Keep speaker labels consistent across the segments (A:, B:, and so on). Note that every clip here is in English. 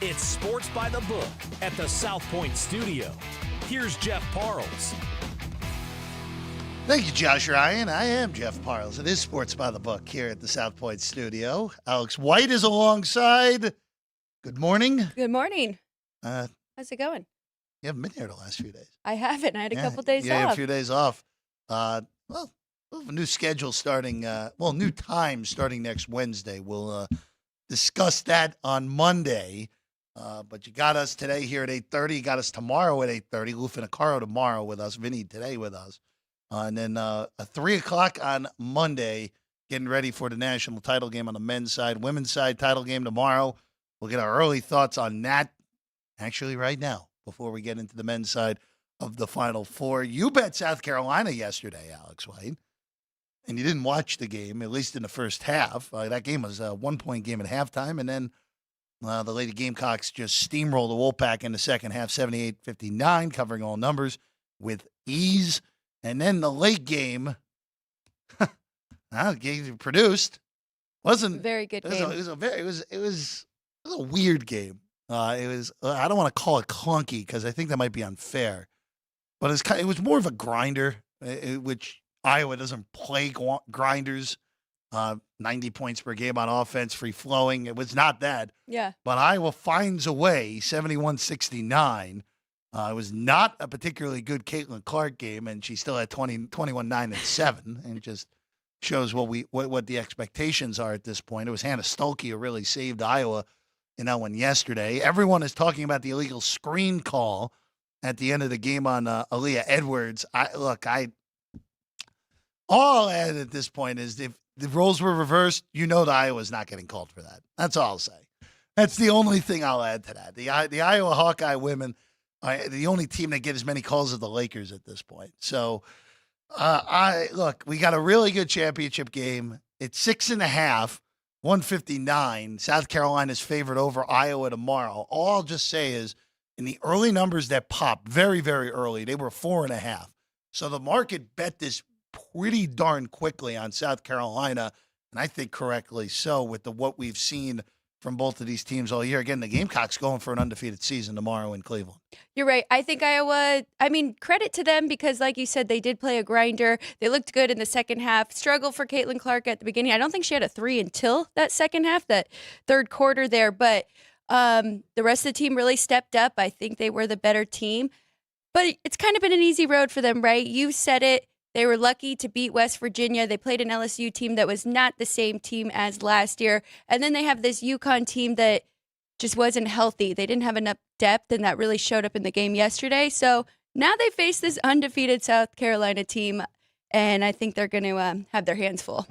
A: It's Sports by the Book at the South Point Studio. Here's Jeff Parles.
B: Thank you, Josh Ryan. I am Jeff Parles. It is Sports by the Book here at the South Point Studio. Alex White is alongside. Good morning.
C: Good morning.
B: How's
C: it going?
B: You haven't been here the last few days.
C: I haven't. I had a couple days off.
B: Yeah, a few days off. Well, we'll have a new schedule starting, new time starting next Wednesday. We'll discuss that on Monday. But you got us today here at 8:30. You got us tomorrow at 8:30. Lou Finicaro tomorrow with us. Vinny today with us. And then a 3 o'clock on Monday, getting ready for the national title game on the men's side. Women's side title game tomorrow. We'll get our early thoughts on that actually right now before we get into the men's side of the Final Four. You bet South Carolina yesterday, Alex White. And you didn't watch the game, at least in the first half. That game was a one-point game at halftime. And then the Lady Gamecocks just steamrolled the Wolfpack in the second half, 78-59, covering all numbers with ease. And then the late game, produced, wasn't
C: very good game.
B: It was a weird game. It was. I don't want to call it clunky because I think that might be unfair, but it was more of a grinder, which Iowa doesn't play grinders. 90 points per game on offense, free flowing. It was not that.
C: Yeah.
B: But Iowa finds a way, 71-69. It was not a particularly good Caitlin Clark game, and she still had 21, 9, and 7, and it just shows what the expectations are at this point. It was Hannah Stuelke who really saved Iowa in that one yesterday. Everyone is talking about the illegal screen call at the end of the game on Aaliyah Edwards. All I'll add at this point is if the roles were reversed, that Iowa's not getting called for that. That's all I'll say. That's the only thing I'll add to that. The Iowa Hawkeye women are the only team that get as many calls as the Lakers at this point. So, we got a really good championship game. It's 6.5, 159. South Carolina's favored over Iowa tomorrow. All I'll just say is, in the early numbers that popped, very, very early, they were 4.5. So the market bet this pretty darn quickly on South Carolina, and I think correctly so with what we've seen from both of these teams all year. Again, the Gamecocks going for an undefeated season tomorrow in Cleveland.
C: You're right. I think Iowa, credit to them because, like you said, they did play a grinder. They looked good in the second half. Struggle for Caitlin Clark at the beginning. I don't think she had a 3 until that second half, that third quarter there. But the rest of the team really stepped up. I think they were the better team. But it's kind of been an easy road for them, right? You said it. They were lucky to beat West Virginia. They played an LSU team that was not the same team as last year. And then they have this UConn team that just wasn't healthy. They didn't have enough depth, and that really showed up in the game yesterday. So now they face this undefeated South Carolina team, and I think they're going to have their hands full.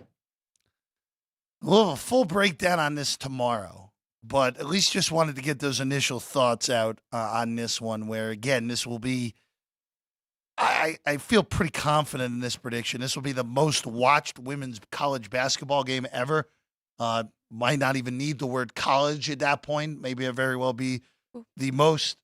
B: We'll have a full breakdown on this tomorrow, but at least just wanted to get those initial thoughts out on this one where, again, this will be I feel pretty confident in this prediction. This will be the most watched women's college basketball game ever. Might not even need the word college at that point. Maybe it very well be the most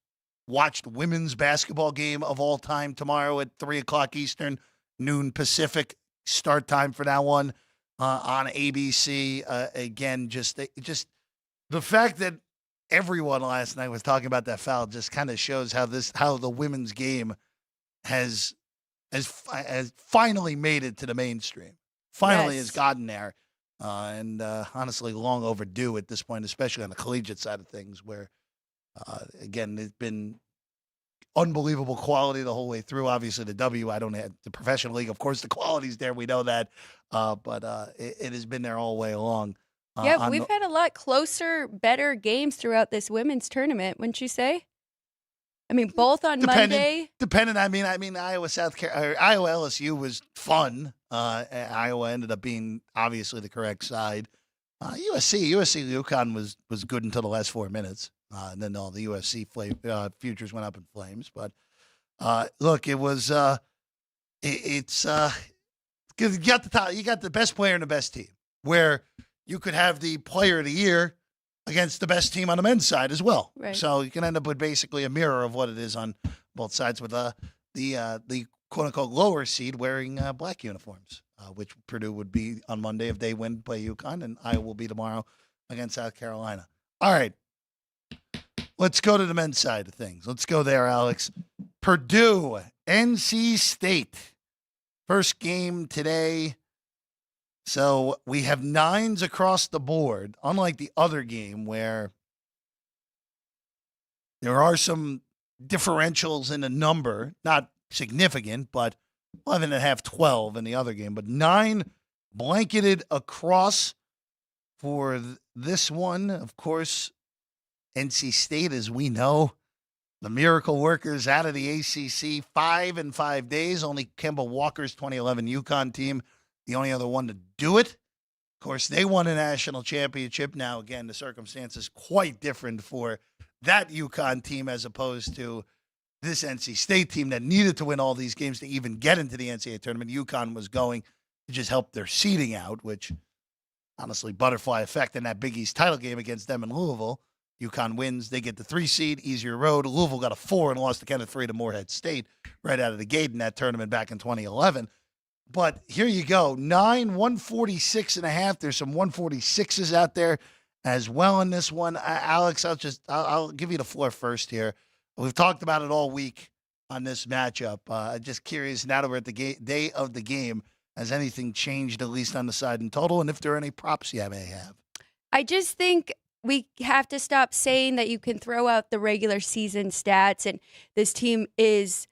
B: watched women's basketball game of all time tomorrow at 3 o'clock Eastern, noon Pacific start time for that one on ABC. Again, just the fact that everyone last night was talking about that foul just kind of shows how the women's game has finally made it to the mainstream. Finally has gotten there. And honestly, long overdue at this point, especially on the collegiate side of things where, again, it's been unbelievable quality the whole way through. Obviously, the the professional league, of course, the quality's there. We know that. But it has been there all the way along.
C: Yeah, we've had a lot closer, better games throughout this women's tournament, wouldn't you say? Both on Monday.
B: Depending. Iowa Iowa LSU was fun. Iowa ended up being obviously the correct side. USC UConn was good until the last 4 minutes, and then all the USC futures went up in flames. But look, it was it's you got the best player and the best team, where you could have the player of the year against the best team on the men's side as well.
C: Right.
B: So you can end up with basically a mirror of what it is on both sides, with the quote-unquote lower seed wearing black uniforms, which Purdue would be on Monday if they win, play UConn, and Iowa will be tomorrow against South Carolina. All right. let's go to the men's side of things. Let's go there, Alex. Purdue, NC State. First game today. So we have 9s across the board, unlike the other game where there are some differentials in the number, not significant, but 11.5, 12 in the other game. But 9 blanketed across for this one. Of course, NC State, as we know, the miracle workers out of the ACC, 5 in 5 days. Only Kemba Walker's 2011 UConn team, the only other one to do it. Of course, they won a national championship. Now, again, the circumstances quite different for that UConn team as opposed to this NC State team that needed to win all these games to even get into the NCAA tournament. UConn was going to just help their seeding out, which, honestly, butterfly effect in that Big East title game against them in Louisville. UConn wins. They get the 3 seed, easier road. Louisville got a 4 and lost the count of 3 to Morehead State right out of the gate in that tournament back in 2011. But here you go, 9, 146.5. There's some 146s out there as well in this one. Alex, I'll give you the floor first here. We've talked about it all week on this matchup. Just curious, now that we're at the day of the game, has anything changed, at least on the side in total, and if there are any props you may have?
C: I just think we have to stop saying that you can throw out the regular season stats and this team is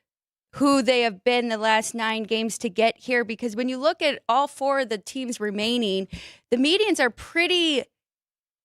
C: who they have been the last 9 games to get here, because when you look at all 4 of the teams remaining, the medians are pretty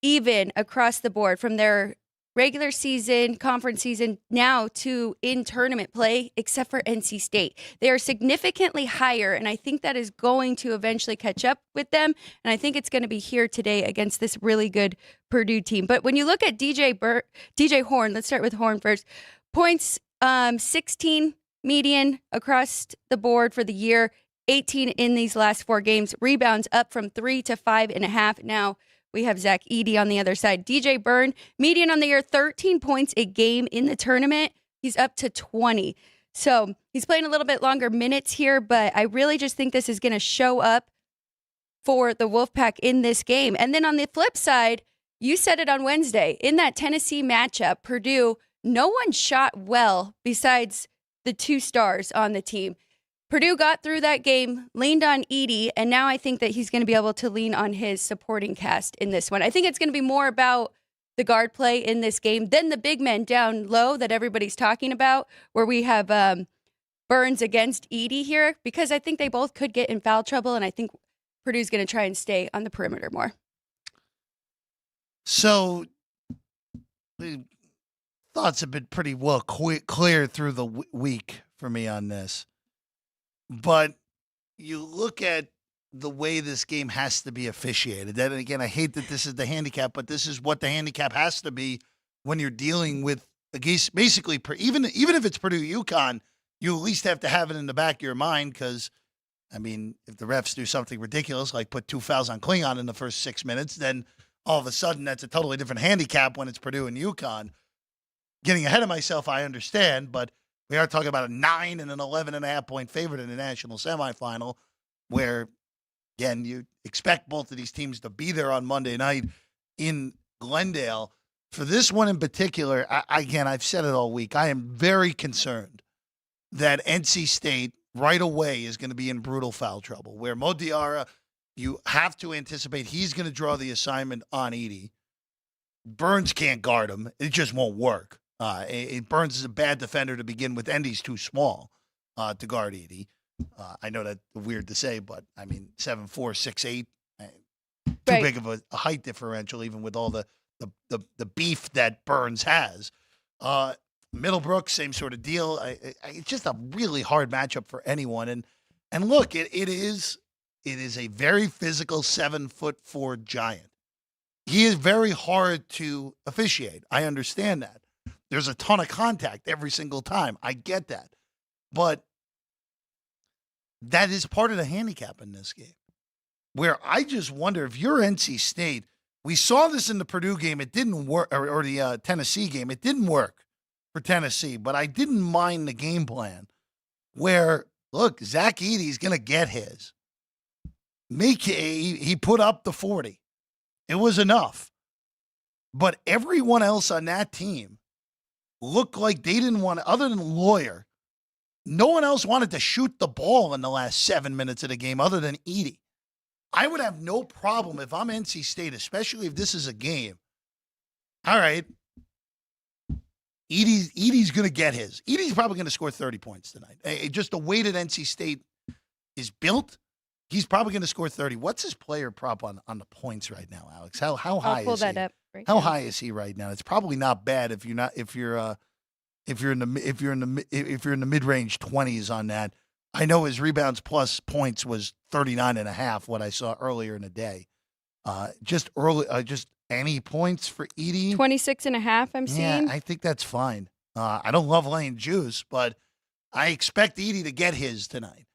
C: even across the board from their regular season, conference season, now to in-tournament play, except for NC State. They are significantly higher, and I think that is going to eventually catch up with them, and I think it's going to be here today against this really good Purdue team. But when you look at DJ Horn, let's start with Horn first. Points, 16 median across the board for the year, 18 in these last 4 games. Rebounds up from 3 to 5.5. Now, we have Zach Edey on the other side. DJ Byrne, median on the year, 13 points a game in the tournament. He's up to 20. So he's playing a little bit longer minutes here, but I really just think this is going to show up for the Wolfpack in this game. And then on the flip side, you said it on Wednesday, in that Tennessee matchup, Purdue, no one shot well besides the 2 stars on the team. Purdue got through that game, leaned on Edey, and now I think that he's going to be able to lean on his supporting cast in this one. I think it's going to be more about the guard play in this game than the big men down low that everybody's talking about, where we have Burns against Edey here, because I think they both could get in foul trouble, and I think Purdue's going to try and stay on the perimeter more.
B: So the thoughts have been pretty well clear through the week for me on this. But you look at the way this game has to be officiated. And again, I hate that this is the handicap, but this is what the handicap has to be when you're dealing with, basically, even if it's Purdue UConn, you at least have to have it in the back of your mind because, I mean, if the refs do something ridiculous, like put 2 fouls on Klingon in the first 6 minutes, then all of a sudden that's a totally different handicap when it's Purdue and UConn. Getting ahead of myself, I understand, but we are talking about a 9 and an 11.5 point favorite in the national semifinal where, again, you expect both of these teams to be there on Monday night in Glendale. For this one in particular, again, I've said it all week, I am very concerned that NC State right away is going to be in brutal foul trouble, where Mo Diarra, you have to anticipate he's going to draw the assignment on Edey. Burns can't guard him. It just won't work. Burns is a bad defender to begin with, and he's too small to guard Edey. I know that's weird to say, but, I mean, 7'4", 6'8", too big of a height differential, even with all the beef that Burns has. Middlebrook, same sort of deal. It's just a really hard matchup for anyone. And look, it is a very physical 7'4" giant. He is very hard to officiate. I understand that. There's a ton of contact every single time. I get that. But that is part of the handicap in this game, where I just wonder if you're NC State. We saw this in the Purdue game. It didn't work, or the Tennessee game. It didn't work for Tennessee, but I didn't mind the game plan where, look, Zach Edey's going to get his. He put up the 40. It was enough. But everyone else on that team looked like they didn't want, other than Lawyer, no one else wanted to shoot the ball in the last 7 minutes of the game other than Edey. I would have no problem if I'm NC State, especially if this is a game. All right. Edey's going to get his. Edey's probably going to score 30 points tonight. Just the way that NC State is built, he's probably going to score 30. What's his player prop on the points right now, Alex? How high is he?
C: I'll pull that up right
B: How
C: now.
B: high is he right now? It's probably not bad if you're in the mid-range 20s on that. I know his rebounds plus points was 39.5, what I saw earlier in the day. Just any points for Edey?
C: 26.5 I'm seeing.
B: Yeah, I think that's fine. I don't love laying juice, but I expect Edey to get his tonight.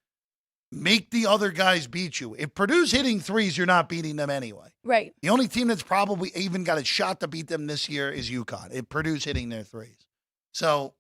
B: Make the other guys beat you. If Purdue's hitting threes, you're not beating them anyway.
C: Right.
B: The only team that's probably even got a shot to beat them this year is UConn. If Purdue's hitting their threes. So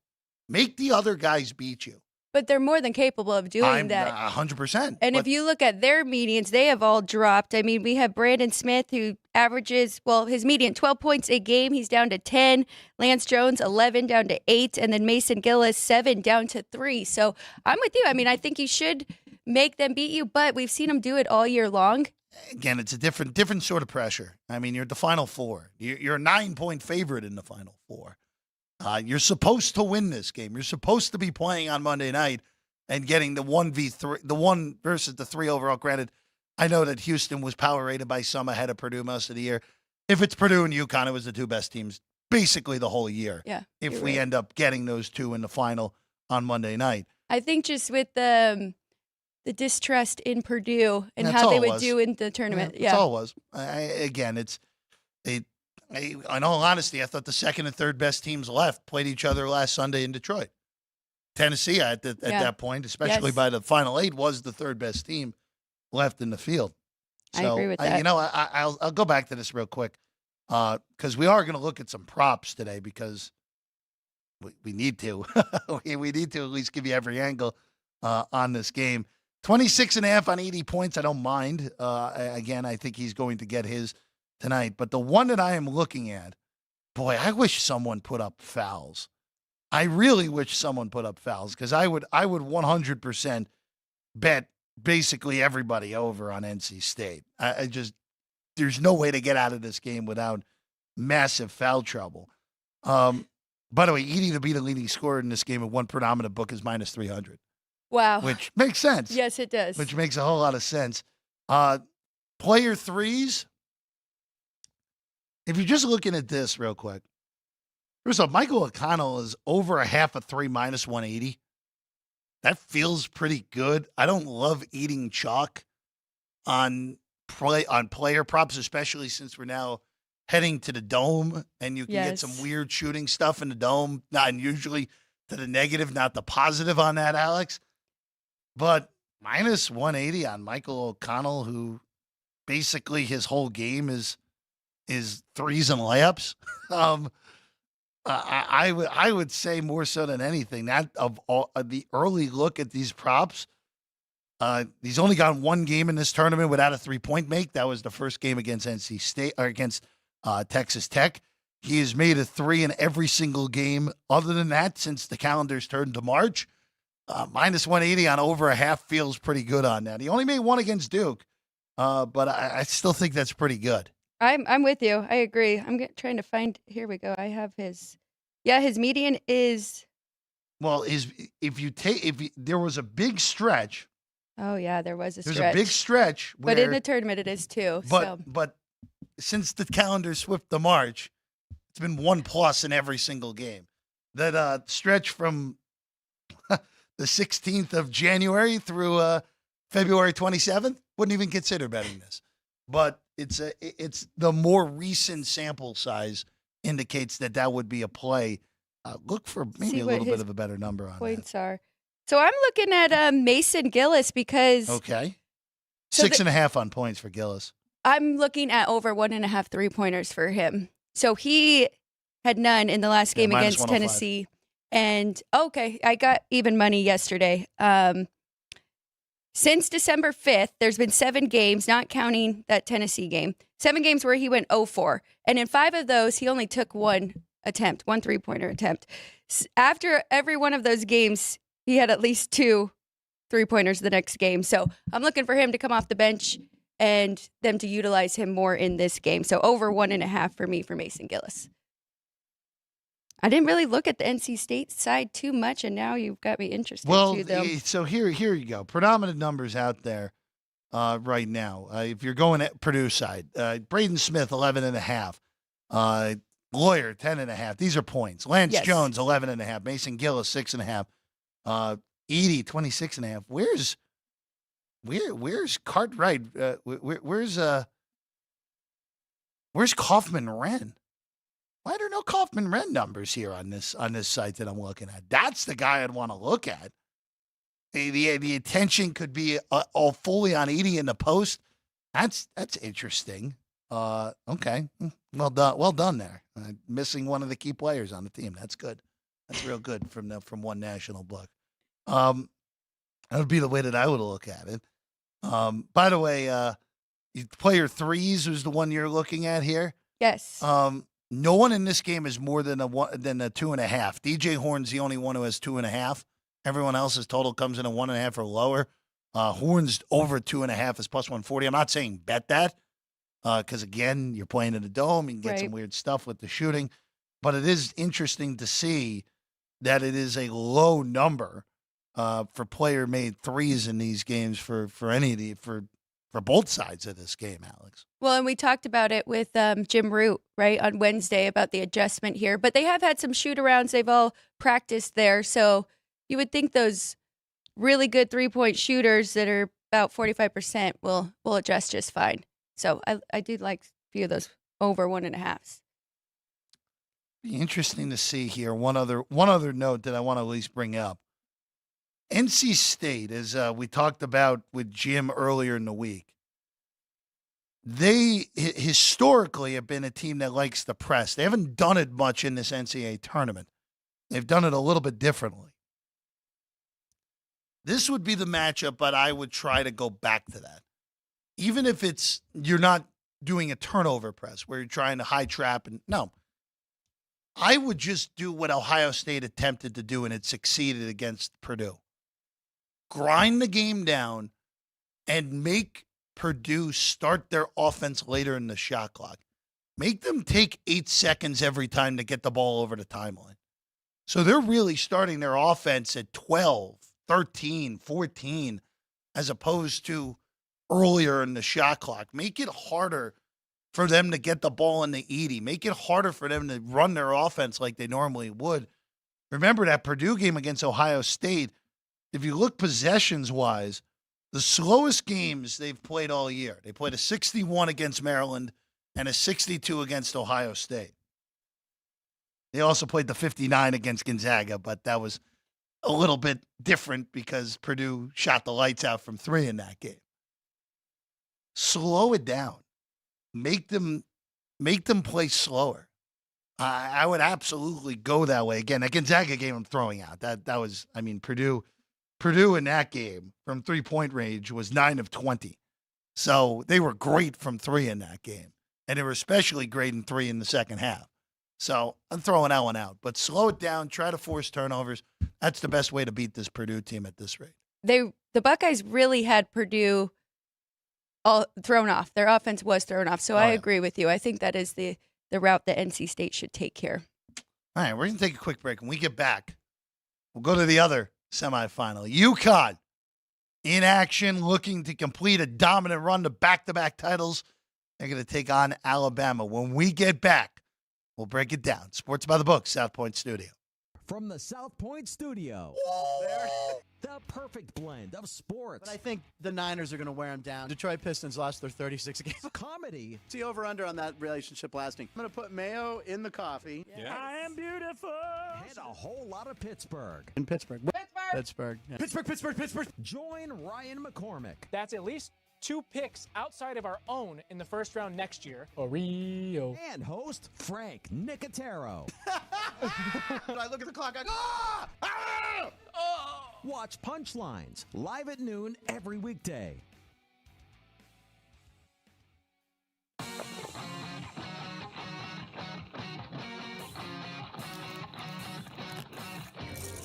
B: make the other guys beat you.
C: But they're more than capable of doing that.
B: 100%.
C: And if you look at their medians, they have all dropped. I mean, we have Brandon Smith, who averages, his median 12 points a game. He's down to 10. Lance Jones, 11, down to 8. And then Mason Gillis, 7, down to 3. So I'm with you. I mean, I think you should make them beat you, but we've seen them do it all year long.
B: Again, it's a different sort of pressure. I mean, you're at the Final Four. You're a 9-point favorite in the Final Four. You're supposed to win this game. You're supposed to be playing on Monday night and getting the 1v3, the 1 versus the 3 overall. Granted, I know that Houston was power rated by some ahead of Purdue most of the year. If it's Purdue and UConn, it was the 2 best teams basically the whole year.
C: Yeah.
B: If we end up getting those 2 in the final on Monday night.
C: I think just with the distrust in Purdue and
B: That's
C: how they
B: all it
C: would
B: was.
C: do in the tournament. Yeah.
B: That's all it was. In all honesty, I thought the second and third best teams left played each other last Sunday in Detroit. Tennessee at that point, especially by the Final 8, was the third best team left in the field. So,
C: I agree with that.
B: I'll go back to this real quick because we are going to look at some props today because we need to. We need to at least give you every angle on this game. 26.5 on 80 points. I don't mind. Again, I think he's going to get his tonight. But the one that I am looking at, boy, I wish someone put up fouls. I really wish someone put up fouls because I would 100% bet basically everybody over on NC State. There's no way to get out of this game without massive foul trouble. By the way, Edey to be the leading scorer in this game at one predominant book is minus 300.
C: Wow.
B: Which makes sense.
C: Yes, it does.
B: Which makes a whole lot of sense. Player threes. If you're just looking at this real quick. First off, Michael O'Connell is over a half a 3 minus 180. That feels pretty good. I don't love eating chalk on player props, especially since we're now heading to the Dome and you can get some weird shooting stuff in the Dome. And usually to the negative, not the positive on that, Alex. But minus 180 on Michael O'Connell, who basically his whole game is threes and layups. I would say more so than anything that of all the early look at these props, he's only got one game in this tournament without a 3-point make. That was the first game against NC State or against Texas Tech. He has made a 3 in every single game other than that since the calendar's turned to March. Minus 180 on over a half feels pretty good on that. He only made 1 against Duke, but I still think that's pretty good.
C: I'm with you. I agree. I'm trying to find. Here we go. I have his. Yeah, his median is.
B: Well, there was a big stretch.
C: Oh yeah, there was a stretch.
B: There's a big stretch.
C: But in the tournament, it is too.
B: But since the calendar swept to March, it's been 1+ in every single game. That stretch from the 16th of January through February 27th, wouldn't even consider betting this. But it's the more recent sample size indicates that would be a play. Look for maybe a little bit of a better number on
C: points
B: that.
C: are. So I'm looking at Mason Gillis because
B: 6.5 on points for Gillis. I'm
C: looking at over 1.5 3-pointers for him. So he had none in the last game against Tennessee. And I got even money yesterday. Since December 5th, there's been 7 games, not counting that Tennessee game, 7 games where he went 0-4. And in 5 of those, he only took 1 attempt, one 3-pointer attempt. After every one of those games, he had at least 2 3-pointers the next game. So I'm looking for him to come off the bench and them to utilize him more in this game. So over 1.5 for me for Mason Gillis. I didn't really look at the NC State side too much, and now you've got me interested
B: Well,
C: to them.
B: so here you go. Predominant numbers out there right now. If you're going at Purdue side, Braden Smith, 11.5. Lawyer, 10.5. These are points. Lance Jones, 11.5. Mason Gillis, 6.5. Edie, 26.5. Where's Cartwright? Where's Kaufman Wren? Why are there no Kaufman Wren numbers here on this site that I'm looking at? That's the guy I'd want to look at. The attention could be all fully on Edie in the post. That's interesting. Okay, well done there. Missing one of the key players on the team. That's good. That's real good from one national book. That would be the way that I would look at it. By the way, player threes was the one you're looking at here.
C: Yes.
B: No one in this game is more than a 2.5. DJ Horn's the only one who has 2.5. Everyone else's total comes in at 1.5 or lower. Horn's over 2.5 is plus 140. I'm not saying bet that because, again, you're playing in a dome. You can get some weird stuff with the shooting. But it is interesting to see that it is a low number for player-made threes in these games for both sides of this game, Alex.
C: Well, and we talked about it with Jim Root, right, on Wednesday about the adjustment here. But they have had some shoot-arounds. They've all practiced there. So you would think those really good 3-point shooters that are about 45% will adjust just fine. So I did like a few of those over 1.5s.
B: Be interesting to see here. One other note that I want to at least bring up. NC State, as we talked about with Jim earlier in the week, they historically have been a team that likes to press. They haven't done it much in this NCAA tournament. They've done it a little bit differently. This would be the matchup, but I would try to go back to that. Even if you're not doing a turnover press where you're trying to high trap no. I would just do what Ohio State attempted to do and it succeeded against Purdue. Grind the game down and make Purdue start their offense later in the shot clock. Make them take 8 seconds every time to get the ball over the timeline. So they're really starting their offense at 12, 13, 14, as opposed to earlier in the shot clock. Make it harder for them to get the ball in the Edie. Make it harder for them to run their offense like they normally would. Remember that Purdue game against Ohio State, if you look possessions-wise, the slowest games they've played all year. They played a 61 against Maryland and a 62 against Ohio State. They also played the 59 against Gonzaga, but that was a little bit different because Purdue shot the lights out from 3 in that game. Slow it down. Make them play slower. I would absolutely go that way. Again, that Gonzaga game I'm throwing out. That was, I mean, Purdue in that game from 3-point range was 9 of 20. So they were great from 3 in that game. And they were especially great in 3 in the second half. So I'm throwing that one out. But slow it down, try to force turnovers. That's the best way to beat this Purdue team at this rate.
C: The Buckeyes really had Purdue all thrown off. Their offense was thrown off. So I agree with you. I think that is the route that NC State should take here.
B: All right, we're going to take a quick break. When we get back, we'll go to the other semifinal. UConn in action, looking to complete a dominant run to back-to-back titles. They're going to take on Alabama. When we get back, we'll break it down. Sports by the Book, South Point Studio.
D: From the South Point Studio, the perfect blend of sports.
E: But I think the Niners are going to wear them down. Detroit Pistons lost their 36 games.
D: Comedy.
E: See over-under on that relationship lasting. I'm going to put mayo in the coffee.
D: Yes. I am beautiful. And a whole lot of Pittsburgh.
E: In Pittsburgh. Pittsburgh. Yeah.
D: Pittsburgh. Join Ryan McCormick.
F: That's at least 2 picks outside of our own in the first round next year. Oreo.
D: And host Frank Nicotero.
E: I look at the clock, I go, ah! Ah!
D: Oh! Watch Punchlines live at noon every weekday.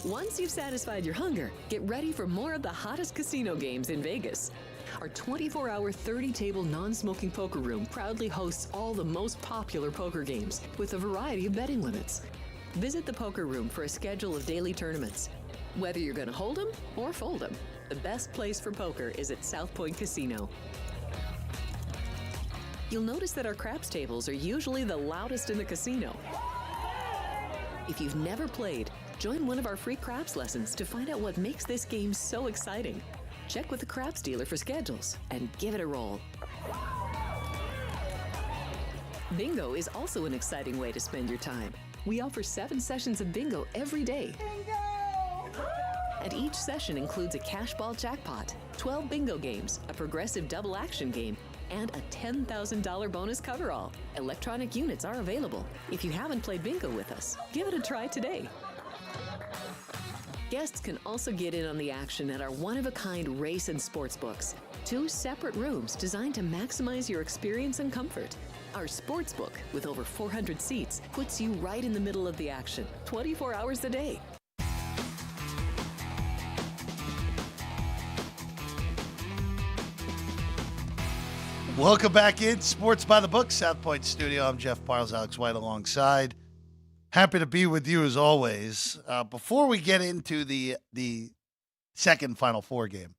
G: Once you've satisfied your hunger, get ready for more of the hottest casino games in Vegas. Our 24-hour, 30-table non-smoking poker room proudly hosts all the most popular poker games with a variety of betting limits. Visit the poker room for a schedule of daily tournaments. Whether you're going to hold 'em or fold 'em, the best place for poker is at South Point Casino. You'll notice that our craps tables are usually the loudest in the casino. If you've never played, join one of our free craps lessons to find out what makes this game so exciting. Check with the craps dealer for schedules and give it a roll. Bingo is also an exciting way to spend your time. We offer 7 sessions of bingo every day. Bingo! And each session includes a cash ball jackpot, 12 bingo games, a progressive double action game, and a $10,000 bonus coverall. Electronic units are available. If you haven't played bingo with us, give it a try today. Guests can also get in on the action at our one-of-a-kind race and sports books. 2 separate rooms designed to maximize your experience and comfort. Our sports book, with over 400 seats, puts you right in the middle of the action, 24 hours a day.
B: Welcome back in Sports by the Book, South Point Studio. I'm Jeff Parles, Alex White alongside. Happy to be with you as always. Before we get into the second Final Four game,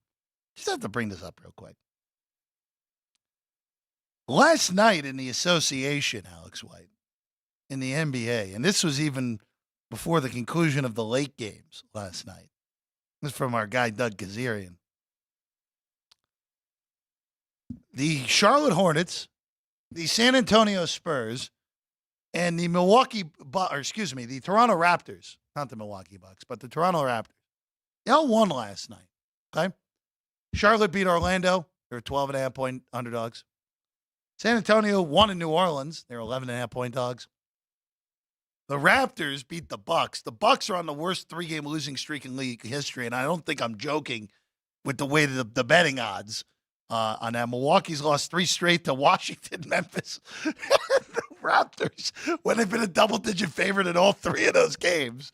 B: just have to bring this up real quick. Last night in the association, Alex White, in the NBA, and this was even before the conclusion of the late games last night. This is from our guy, Doug Kazarian. The Charlotte Hornets, the San Antonio Spurs, and the the Toronto Raptors, not the Milwaukee Bucks, but the Toronto Raptors, they all won last night, okay? Charlotte beat Orlando. They were 12.5-point underdogs. San Antonio won in New Orleans. They were 11.5-point dogs. The Raptors beat the Bucks. The Bucks are on the worst 3-game losing streak in league history, and I don't think I'm joking with the way the betting odds on that. Milwaukee's lost 3 straight to Washington, Memphis. The Raptors, when they've been a double-digit favorite in all 3 of those games.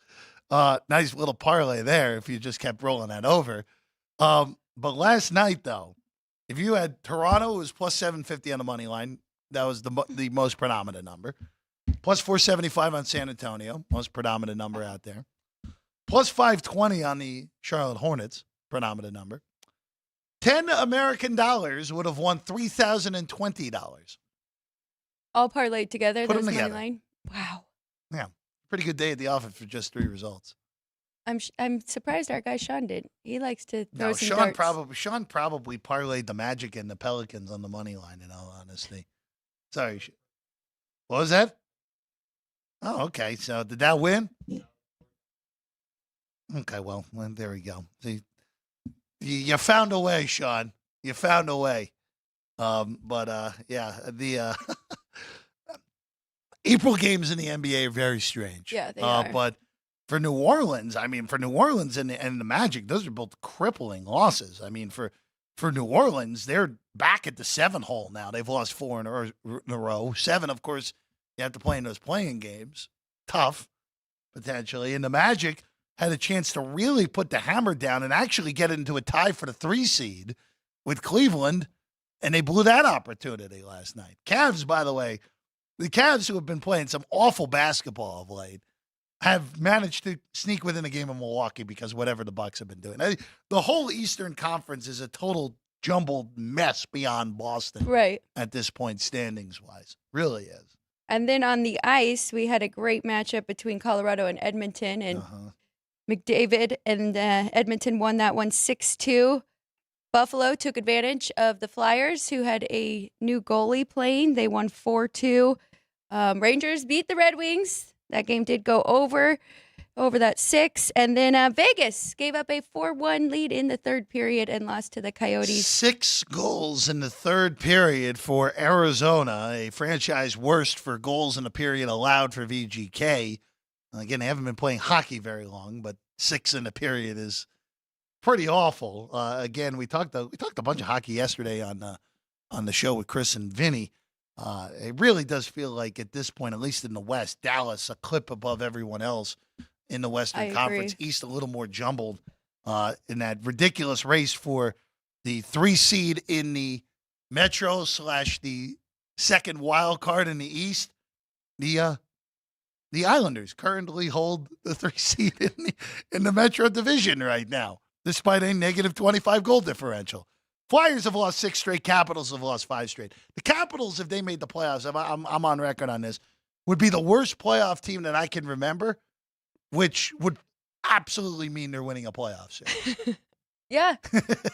B: Nice little parlay there if you just kept rolling that over. But last night, though, if you had Toronto, it was plus 750 on the money line. That was the most predominant number. Plus 475 on San Antonio, most predominant number out there. Plus 520 on the Charlotte Hornets, predominant number. 10 American dollars would have won $3,020.
C: All parlayed together.
B: Put
C: those
B: them together.
C: money line. Wow.
B: Yeah, pretty good day at the office for just 3 results.
C: I'm surprised our guy Sean did. He likes to throw
B: No,
C: some
B: Sean
C: darts.
B: probably parlayed the Magic and the Pelicans on the money line, in all honesty. Sorry. What was that? Oh, okay. So did that win? Okay, well, there we go. See, you found a way, Sean. You found a way. The April games in the NBA are very strange.
C: Yeah, they are.
B: But for New Orleans, and the Magic, those are both crippling losses. I mean, for New Orleans, they're back at the 7 hole now. They've lost 4 in a row. 7, of course, you have to play in those playing games. Tough, potentially. And the Magic had a chance to really put the hammer down and actually get into a tie for the 3 seed with Cleveland, and they blew that opportunity last night. Cavs, by the way, the Cavs, who have been playing some awful basketball of late, have managed to sneak within a game of Milwaukee because whatever the Bucks have been doing. The whole Eastern Conference is a total jumbled mess beyond Boston
C: Right.
B: at this point, standings-wise. Really is.
C: And then on the ice, we had a great matchup between Colorado and Edmonton, and McDavid and Edmonton won that one 6-2. Buffalo took advantage of the Flyers, who had a new goalie playing. They won 4-2. Rangers beat the Red Wings. That game did go over that 6. And then Vegas gave up a 4-1 lead in the third period and lost to the Coyotes.
B: 6 goals in the third period for Arizona, a franchise worst for goals in a period allowed for VGK. Again, they haven't been playing hockey very long, but 6 in a period is pretty awful. Again, we talked a bunch of hockey yesterday on the show with Chris and Vinny. It really does feel like at this point, at least in the West, Dallas a clip above everyone else in the Western
C: I
B: Conference.
C: agree.
B: East a little more jumbled in that ridiculous race for the 3 seed in the Metro / the second wild card in the East. The Islanders currently hold the 3 seed in the Metro Division right now, despite a negative 25 goal differential. Flyers have lost 6 straight. Capitals have lost 5 straight. The Capitals, if they made the playoffs, I'm on record on this, would be the worst playoff team that I can remember, which would absolutely mean they're winning a playoff series.
C: Yeah,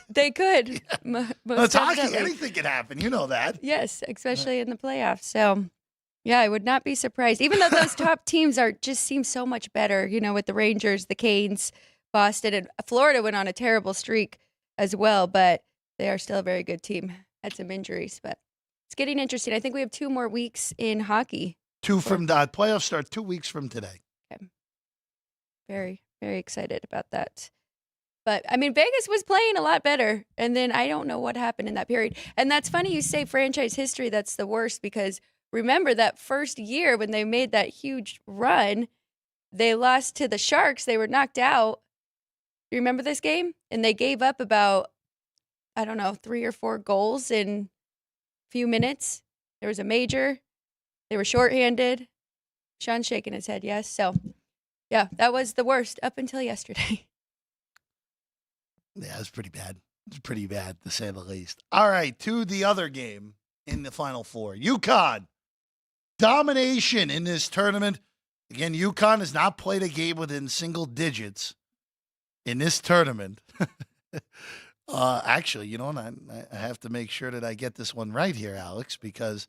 C: they could. Most
B: It's hockey.
C: definitely.
B: Anything can happen. You know that.
C: Yes, especially in the playoffs. So, yeah, I would not be surprised. Even though those top teams just seem so much better, with the Rangers, the Canes, Boston, and Florida went on a terrible streak as well, but they are still a very good team. Had some injuries, but it's getting interesting. I think we have 2 more weeks in hockey.
B: 2 from the playoffs start 2 weeks from today.
C: Okay. Very, very excited about that. But, Vegas was playing a lot better, and then I don't know what happened in that period. And that's funny you say franchise history, that's the worst, because remember that first year when they made that huge run, they lost to the Sharks. They were knocked out. You remember this game? And they gave up about, 3 or 4 goals in a few minutes. There was a major. They were shorthanded. Sean's shaking his head, yes. So, yeah, that was the worst up until yesterday.
B: Yeah, it was pretty bad. It was pretty bad, to say the least. All right, to the other game in the Final Four. UConn, domination in this tournament. Again, UConn has not played a game within single digits in this tournament. Actually, you know what? I have to make sure that I get this one right here, Alex, because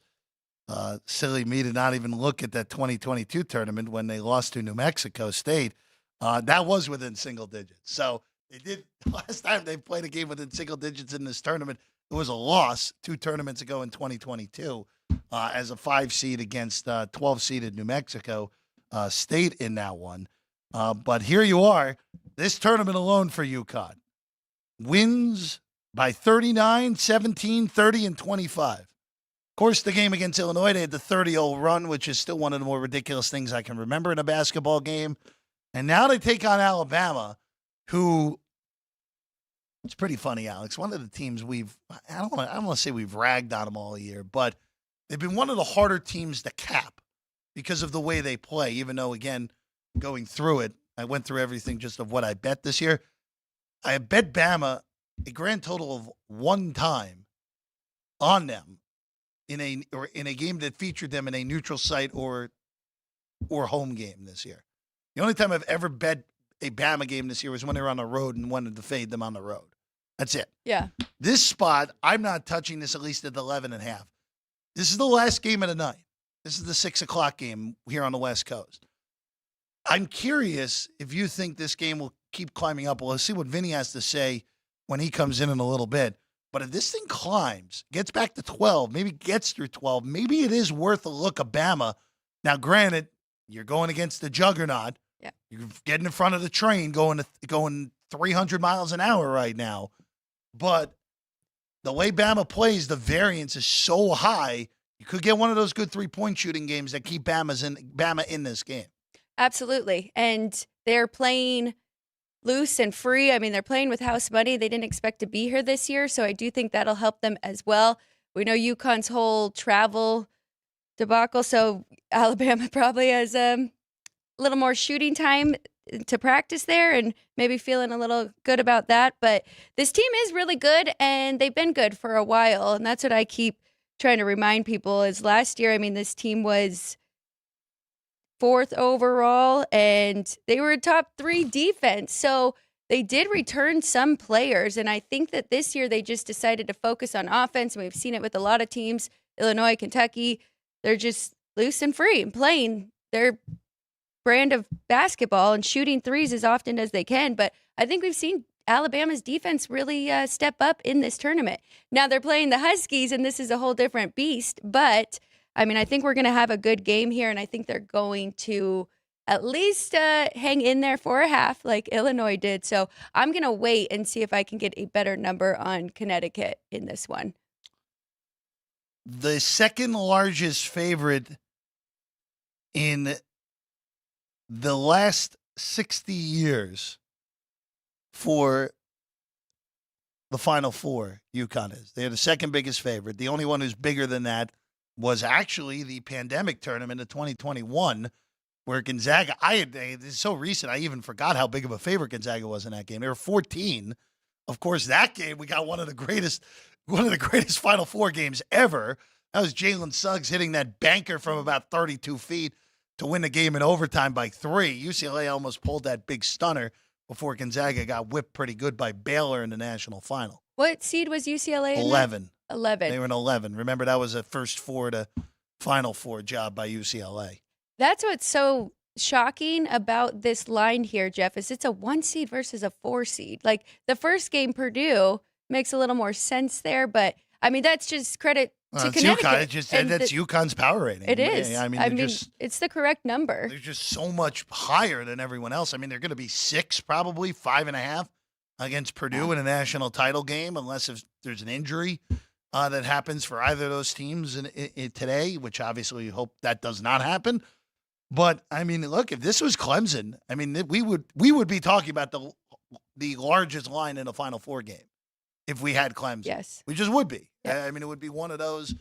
B: silly me to not even look at that 2022 tournament when they lost to New Mexico State. That was within single digits. So they did last time they played a game within single digits in this tournament. It was a loss 2 tournaments ago in 2022 as a 5 seed against 12 seeded New Mexico State in that one. But here you are, this tournament alone for UConn. Wins by 39, 17, 30, and 25. Of course, the game against Illinois, they had the 30-0 run, which is still one of the more ridiculous things I can remember in a basketball game. And now they take on Alabama, who, it's pretty funny, Alex. One of the teams I don't want to say we've ragged on them all year, but they've been one of the harder teams to cap because of the way they play, even though, again, going through it, I went through everything just of what I bet this year. I bet Bama a grand total of 1 time on them in a game that featured them in a neutral site or home game this year. The only time I've ever bet a Bama game this year was when they were on the road and wanted to fade them on the road. That's it.
C: Yeah.
B: This spot, I'm not touching this at least at 11.5. This is the last game of the night. This is the 6 o'clock game here on the West Coast. I'm curious if you think this game will keep climbing up. Well, let's see what Vinny has to say when he comes in a little bit. But if this thing climbs, gets back to 12, maybe gets through 12, maybe it is worth a look of Bama. Now, granted, you're going against the juggernaut.
C: Yeah.
B: You're getting in front of the train going 300 miles an hour right now. But the way Bama plays, the variance is so high, you could get one of those good 3-point shooting games that keep Bama in this game.
C: Absolutely. And they're playing loose and free. They're playing with house money. They didn't expect to be here this year, so I do think that'll help them as well. We know UConn's whole travel debacle, so Alabama probably has a little more shooting time to practice there and maybe feeling a little good about that. But this team is really good, and they've been good for a while, and that's what I keep trying to remind people is last year, this team was 4th overall, and they were a top 3 defense. So they did return some players, and I think that this year they just decided to focus on offense, and we've seen it with a lot of teams, Illinois, Kentucky. They're just loose and free and playing their brand of basketball and shooting threes as often as they can. But I think we've seen Alabama's defense really step up in this tournament. Now they're playing the Huskies, and this is a whole different beast, but I think we're going to have a good game here, and I think they're going to at least hang in there for a half like Illinois did. So I'm going to wait and see if I can get a better number on Connecticut in this one.
B: The second largest favorite in the last 60 years for the Final Four, UConn is. They're the second biggest favorite. The only one who's bigger than that was actually the pandemic tournament of 2021, where Gonzaga, this is so recent, I even forgot how big of a favorite Gonzaga was in that game. They were 14. Of course, that game, we got one of the greatest Final Four games ever. That was Jalen Suggs hitting that banker from about 32 feet to win the game in overtime by 3. UCLA almost pulled that big stunner before Gonzaga got whipped pretty good by Baylor in the national final.
C: What seed was UCLA in
B: 11.
C: 11.
B: They were in 11. Remember, that was a first 4 to Final Four job by UCLA.
C: That's what's so shocking about this line here, Jeff, is it's a 1 seed versus a 4 seed. Like, the first game, Purdue, makes a little more sense there, but, I mean, that's just credit to Connecticut.
B: That's UConn's power rating.
C: It is.
B: I mean,
C: it's the correct number.
B: They're just so much higher than everyone else. I mean, they're going to be 6, probably 5.5 against Purdue in a national title game, unless if there's an injury that happens for either of those teams in today, which obviously we hope that does not happen. But I mean, look, if this was Clemson, I mean, we would be talking about the largest line in a Final Four game if we had Clemson.
C: Yes,
B: we just would be.
C: Yeah.
B: I mean, it would be one of those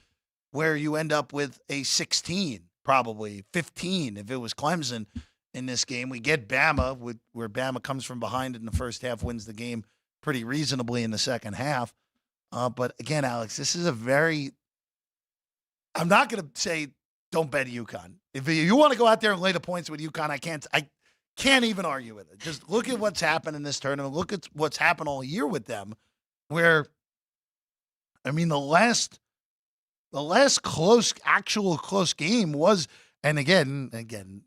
B: where you end up with a 16, probably 15 if it was Clemson in this game. We get Bama, where Bama comes from behind in the first half, wins the game pretty reasonably in the second half. But again, Alex, this is I'm not going to say don't bet UConn. If you want to go out there and lay the points with UConn, I can't even argue with it. Just look at what's happened in this tournament. Look at what's happened all year with them, where, I mean, the last actual close game was, and again,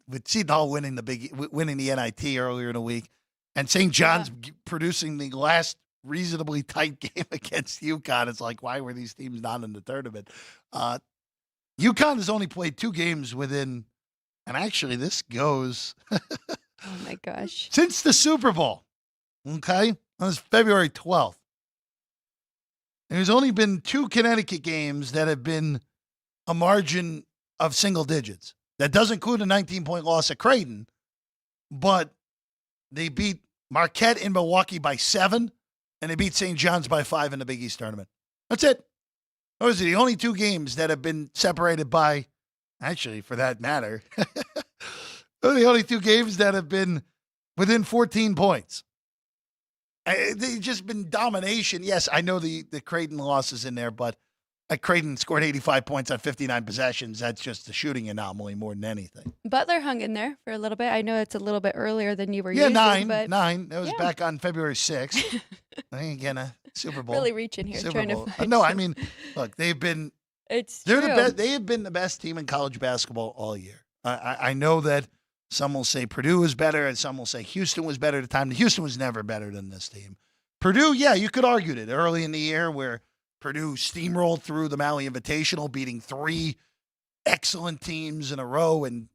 B: with Seton Hall winning the NIT earlier in the week, and St. John's producing the last reasonably tight game against UConn. It's like, why were these teams not in the tournament? UConn has only played 2 games within, and actually this goes
C: oh my gosh,
B: since the Super Bowl. Okay, that was February 12th. There's only been 2 Connecticut games that have been a margin of single digits. That does include a 19-point loss at Creighton, but they beat Marquette in Milwaukee by 7, and they beat St. John's by 5 in the Big East tournament. That's it. Those are the only 2 games that have been separated by, actually, for that matter, those are the only 2 games that have been within 14 points. They've just been domination. Yes, I know the Creighton loss is in there, but Creighton scored 85 points on 59 possessions. That's just a shooting anomaly more than anything.
C: Butler hung in there for a little bit. I know it's a little bit earlier than you were
B: using. Yeah,
C: 9.
B: That was back on February 6th. Again, a Super Bowl.
C: Really reaching here.
B: Super Bowl. No, I mean, look, they've been.
C: They're
B: the best. They have been the best team in college basketball all year. I know that some will say Purdue was better, and some will say Houston was better at the time. Houston was never better than this team. Purdue, yeah, you could argue it early in the year where Purdue steamrolled through the Maui Invitational, beating 3 excellent teams in a row, and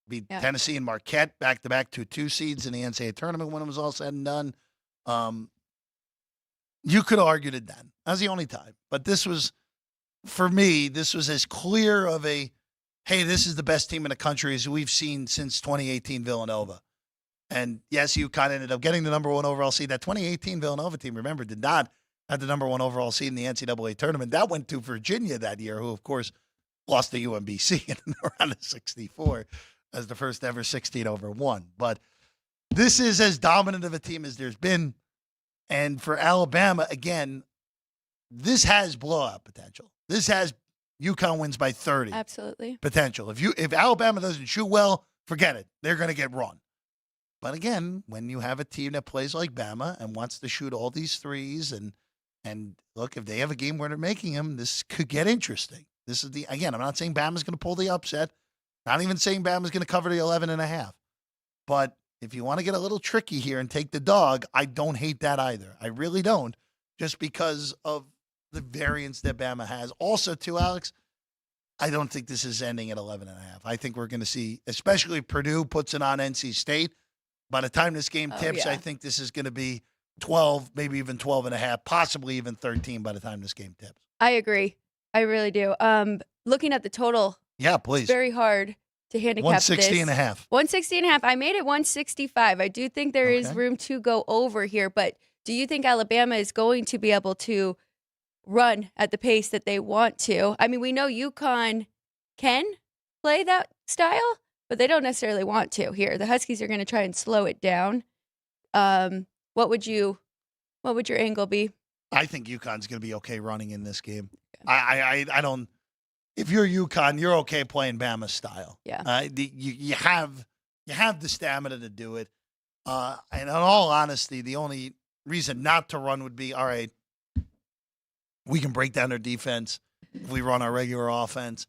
B: beat Tennessee and Marquette back-to-back 2 seeds in the NCAA tournament when it was all said and done. You could have argued it then. That was the only time. But this was, for me, this was as clear of a, hey, this is the best team in the country as we've seen since 2018 Villanova. And yes, UConn ended up getting the number 1 overall seed. That 2018 Villanova team, remember, did not have the number 1 overall seed in the NCAA tournament. That went to Virginia that year, who, of course, lost to UMBC in the round of 64 as the first ever 16-1. But this is as dominant of a team as there's been. And for Alabama, again, this has blowout potential. This has UConn wins by 30.
C: Absolutely.
B: Potential. If Alabama doesn't shoot well, forget it. They're going to get run. But again, when you have a team that plays like Bama and wants to shoot all these threes, and look, if they have a game where they're making them, this could get interesting. This is again, I'm not saying Bama's going to pull the upset. Not even saying Bama's going to cover the 11.5. But if you want to get a little tricky here and take the dog, I don't hate that either. I really don't, just because of the variance that Bama has. Also, too, Alex, I don't think this is ending at 11.5. I think we're going to see, especially if Purdue puts it on NC State. By the time this game tips, I think this is going to be 12, maybe even 12.5, possibly even 13 by the time this game tips.
C: I agree. I really do. Looking at the total,
B: yeah, please.
C: it's very hard to handicap
B: 160
C: this.
B: and a half.
C: 160 and a half. I made it 165. I do think there is
B: Okay.
C: room to go over here, but do you think Alabama is going to be able to run at the pace that they want to? I mean, we know UConn can play that style, but they don't necessarily want to here. The Huskies are going to try and slow it down. What would your angle be?
B: I think UConn's going to be okay running in this game. I don't. If you're UConn, you're okay playing Bama style.
C: Yeah.
B: You have the stamina to do it. And in all honesty, the only reason not to run would be, all right, we can break down their defense if we run our regular offense.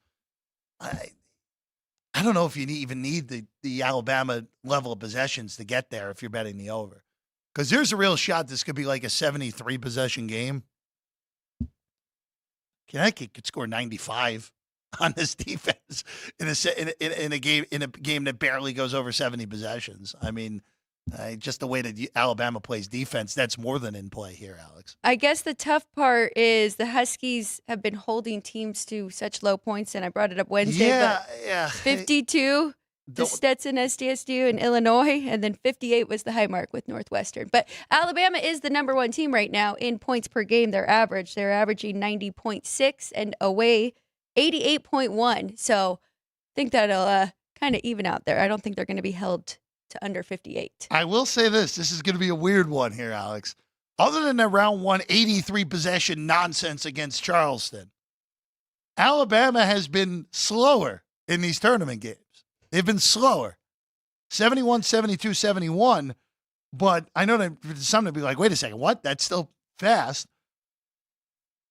B: I don't know if you even need the Alabama level of possessions to get there if you're betting the over. Because there's a real shot this could be like a 73 possession game. Connecticut could score 95 on this defense in a game that barely goes over 70 possessions. I mean, just the way that Alabama plays defense, that's more than in play here, Alex.
C: I guess the tough part is the Huskies have been holding teams to such low points, and I brought it up Wednesday.
B: Yeah.
C: 52 to Stetson SDSU in Illinois, and then 58 was the high mark with Northwestern. But Alabama is the number one team right now in points per game. They're averaging 90.6 and away 88.1. So I think that'll kind of even out there. I don't think they're going to be held to under 58.
B: I will say this. This is going to be a weird one here, Alex. Other than the round 1 83 possession nonsense against Charleston, Alabama has been slower in these tournament games. They've been slower. 71, 72, 71. But I know that some would be like, wait a second, what? That's still fast.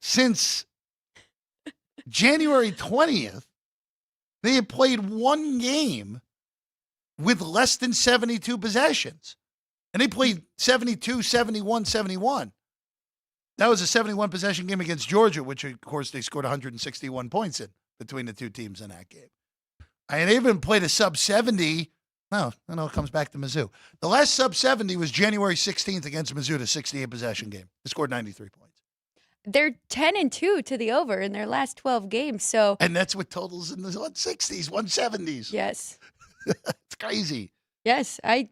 B: Since January 20th, they had played one game with less than 72 possessions. And they played 72, 71, 71. That was a 71 possession game against Georgia, which, of course, they scored 161 points in between the two teams in that game. And they even played a sub-70. No, it comes back to Mizzou. The last sub-70 was January 16th against Mizzou, the 68 possession game. They scored 93 points.
C: They're 10-2 to the over in their last 12 games. So,
B: and that's with totals in the 160s, 170s.
C: Yes.
B: It's crazy.
C: Yes, I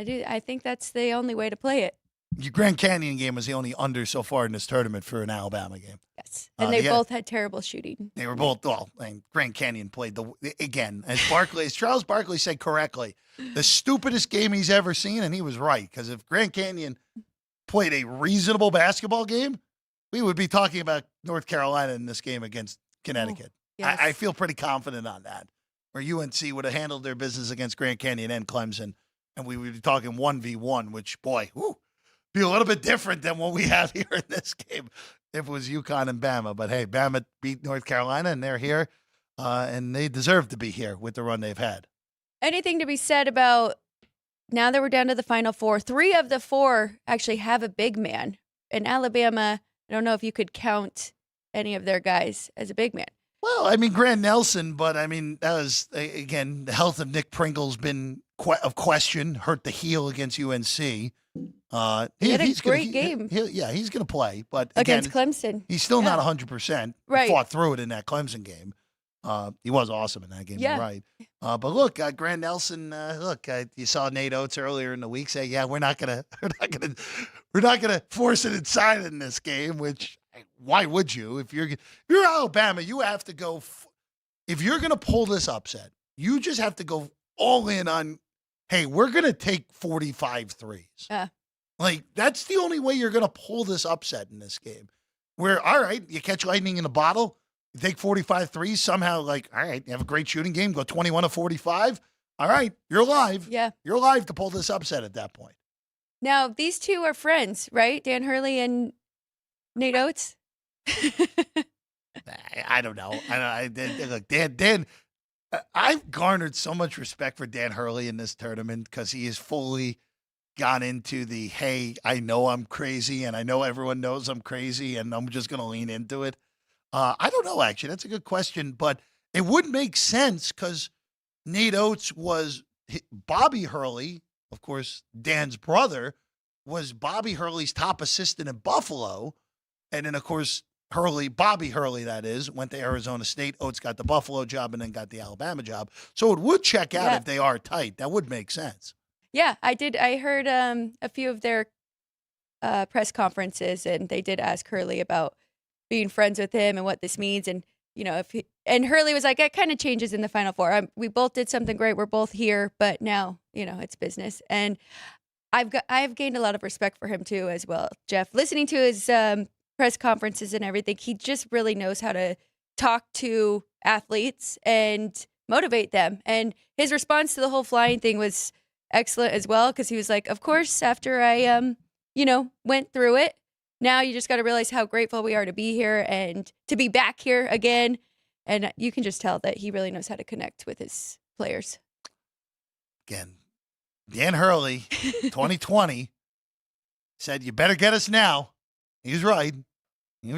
C: do. I think that's the only way to play it.
B: Your Grand Canyon game was the only under so far in this tournament for an Alabama game.
C: Yes, and they both had terrible shooting.
B: They were both, and Grand Canyon played, again, as Charles Barkley said correctly, the stupidest game he's ever seen, and he was right, because if Grand Canyon played a reasonable basketball game, we would be talking about North Carolina in this game against Connecticut.
C: Yes.
B: I feel pretty confident on that, where UNC would have handled their business against Grand Canyon and Clemson, and we would be talking 1v1, which, boy, be a little bit different than what we have here in this game if it was UConn and Bama. But, hey, Bama beat North Carolina, and they're here, and they deserve to be here with the run they've had.
C: Anything to be said about now that we're down to the Final Four? 3 of the 4 actually have a big man. In Alabama, I don't know if you could count any of their guys as a big man.
B: Well, I mean, Grant Nelson, but, I mean, that was, again, the health of Nick Pringle's been of question, hurt the heel against UNC. He
C: had a great game.
B: He's going to play. But
C: against
B: again,
C: Clemson.
B: He's still not 100%.
C: Right.
B: He fought through it in that Clemson game. He was awesome in that game,
C: Yeah.
B: you're right. But look, Grant Nelson, you saw Nate Oates earlier in the week say, yeah, we're not gonna force it inside in this game, which why would you? If you're Alabama, you have to go if you're gonna pull this upset, you just have to go all in on, hey, we're gonna take 45 threes. Like, that's the only way you're gonna pull this upset in this game. Where, all right, you catch lightning in a bottle, you take 45 threes, somehow, like, all right, you have a great shooting game, go 21 to 45. All right, you're live.
C: Yeah.
B: You're live to pull this upset at that point.
C: Now, these two are friends, right? Dan Hurley and Nate Oates?
B: I don't know. Look, Dan, I've garnered so much respect for Dan Hurley in this tournament because he has fully gone into the, hey, I know I'm crazy and I know everyone knows I'm crazy and I'm just going to lean into it. I don't know, actually. That's a good question, but it would make sense because Nate Oates was Bobby Hurley, of course, Dan's brother, was Bobby Hurley's top assistant in Buffalo. And then, of course, Hurley, Bobby Hurley, that is, went to Arizona State. Oates got the Buffalo job and then got the Alabama job. So it would check out if they are tight. That would make sense.
C: Yeah, I did. I heard a few of their press conferences, and they did ask Hurley about being friends with him and what this means. And, and Hurley was like, it kind of changes in the Final Four. We both did something great. We're both here, but now, it's business. And I've gained a lot of respect for him too, as well, Jeff. Listening to his press conferences and everything, he just really knows how to talk to athletes and motivate them. And his response to the whole flying thing was excellent as well, because he was like, of course, after I, went through it, now you just got to realize how grateful we are to be here and to be back here again. And you can just tell that he really knows how to connect with his players.
B: Again, Dan Hurley, 2020, said, you better get us now. He was right. And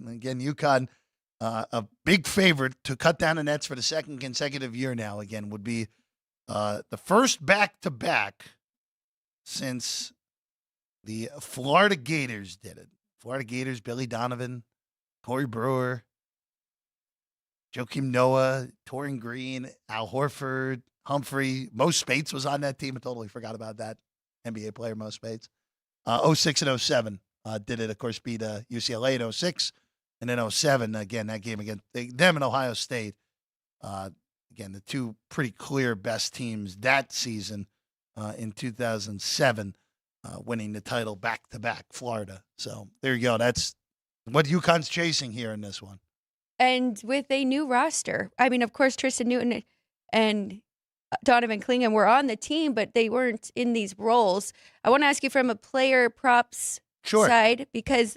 B: again, UConn, a big favorite to cut down the nets for the second consecutive year now, again, would be the first back-to-back since the Florida Gators did it. Florida Gators, Billy Donovan, Corey Brewer, Joakim Noah, Torian Green, Al Horford, Humphrey. Mo Spates was on that team. I totally forgot about that. NBA player Mo Spates. 06 and 07 did it, of course, beat UCLA in 06. And then 07, again, that game against them and Ohio State. Again, the two pretty clear best teams that season in 2007, winning the title back-to-back, Florida. So there you go. That's what UConn's chasing here in this one.
C: And with a new roster. I mean, of course, Tristan Newton and Donovan Clingan were on the team, but they weren't in these roles. I want to ask you from a player props side, because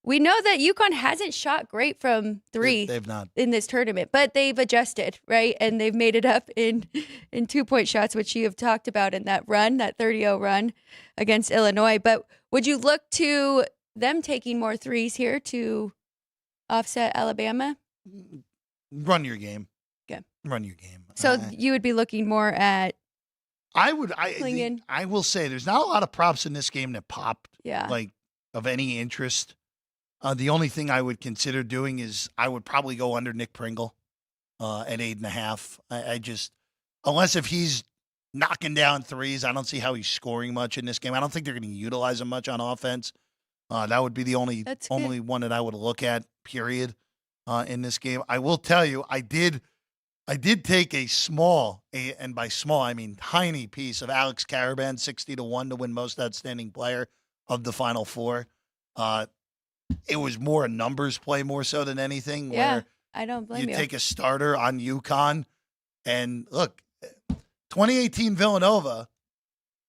C: we know that UConn hasn't shot great from three.
B: They've not
C: in this tournament, but they've adjusted, right? And they've made it up in 2-point shots, which you have talked about in that run, that 30-0 run against Illinois. But would you look to them taking more threes here to offset Alabama?
B: Run your game.
C: Okay.
B: Run your game.
C: So you would be looking more at
B: I will say there's not a lot of props in this game that popped, like, of any interest. The only thing I would consider doing is I would probably go under Nick Pringle at 8.5. I just, unless if he's knocking down threes, I don't see how he's scoring much in this game. I don't think they're going to utilize him much on offense. That would be the only one that I would look at, period, in this game. I will tell you, I did take a small, and by small I mean tiny piece of Alex Caravan, 60-1 to win most outstanding player of the Final Four. It was more a numbers play more so than anything.
C: Yeah,
B: where
C: I don't blame you.
B: You take a starter on UConn, and look, 2018 Villanova,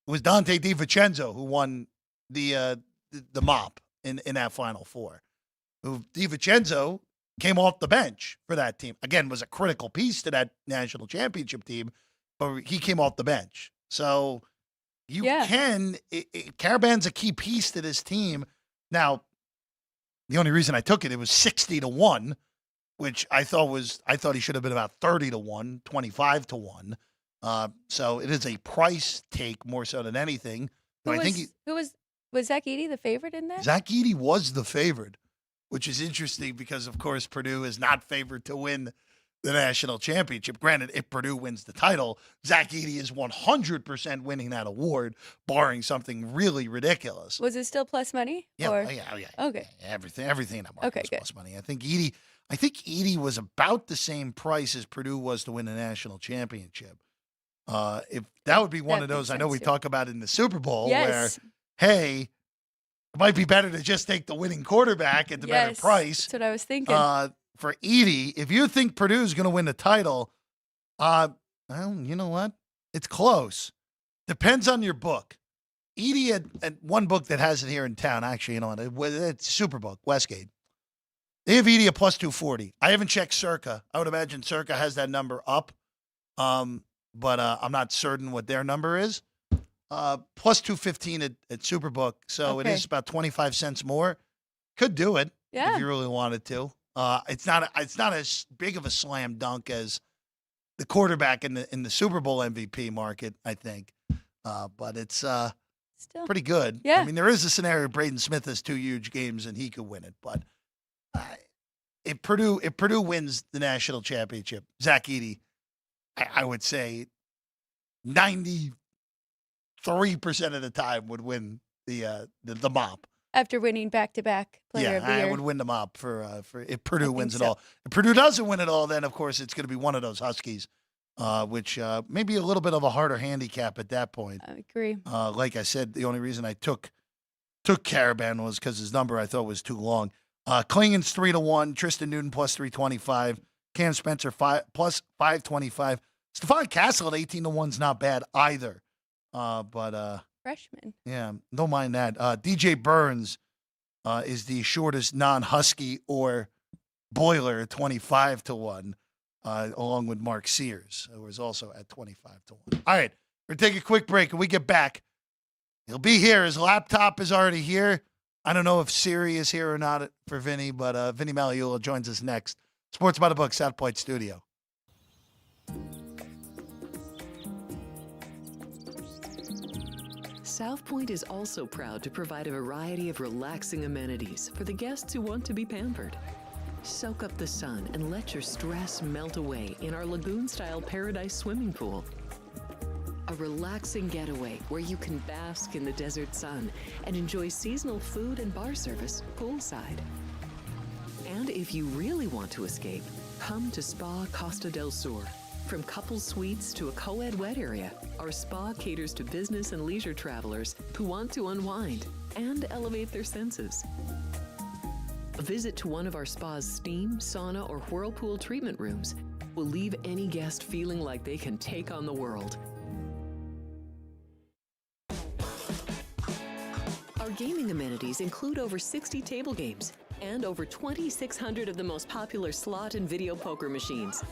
B: it was Dante DiVincenzo who won the mop in that Final Four. DiVincenzo came off the bench for that team. Again, was a critical piece to that national championship team, but he came off the bench. So Caravan's a key piece to this team. Now, the only reason I took it was 60-1, which I thought he should have been about 30-1, 25-1. So it is a price take more so than anything. But
C: Was Zach Edey the favorite in that?
B: Zach Edey was the favorite, which is interesting because, of course, Purdue is not favored to win the national championship. Granted, if Purdue wins the title, Zach Edey is 100% winning that award, barring something really ridiculous.
C: Was it still plus money?
B: Yeah,
C: or?
B: yeah.
C: Okay.
B: Everything in that market was plus money. I think Edey was about the same price as Purdue was to win the national championship. If that would be one of those, I know we talk about in the Super Bowl where, hey, it might be better to just take the winning quarterback at the better price.
C: That's what I was thinking.
B: For Edey, if you think Purdue is going to win the title, well, you know what? It's close. Depends on your book. Edey at one book that has it here in town, actually, you know what? It's Superbook, Westgate. They have Edey at plus 240. I haven't checked Circa. I would imagine Circa has that number up, but I'm not certain what their number is. Plus 215 at Superbook, so it is about 25 cents more. Could do it if you really wanted to. It's not as big of a slam dunk as the quarterback in the Super Bowl MVP market, I think. But it's
C: Still.
B: pretty good.
C: Yeah.
B: I mean, there is a scenario Braden Smith has 2 huge games and he could win it. But if Purdue wins the national championship, Zach Edey, I would say 93% of the time would win the mop.
C: After winning back-to-back Player of the Year.
B: I would win the mop for if Purdue wins it
C: so.
B: all. If Purdue doesn't win it all, then of course it's going to be one of those Huskies, which may be a little bit of a harder handicap at that point.
C: I agree.
B: Like I said, the only reason I took Caravan was because his number I thought was too long. Klingen's 3-1, Tristan Newton plus 325, Cam Spencer plus 525. Stephon Castle at 18-1 is not bad either. But
C: Freshman.
B: yeah, don't mind that. DJ Burns is the shortest non-Husky or Boiler at 25-1, along with Mark Sears, who is also at 25-1. All right, we're going to take a quick break. When we get back, he'll be here. His laptop is already here. I don't know if Siri is here or not for Vinny, but Vinny Maliola joins us next. Sports by the Book, South Point Studio.
G: South Point is also proud to provide a variety of relaxing amenities for the guests who want to be pampered. Soak up the sun and let your stress melt away in our lagoon-style paradise swimming pool. A relaxing getaway where you can bask in the desert sun and enjoy seasonal food and bar service poolside. And if you really want to escape, come to Spa Costa del Sur. From couple suites to a co-ed wet area, our spa caters to business and leisure travelers who want to unwind and elevate their senses. A visit to one of our spa's steam, sauna, or whirlpool treatment rooms will leave any guest feeling like they can take on the world. Our gaming amenities include over 60 table games and over 2,600 of the most popular slot and video poker machines.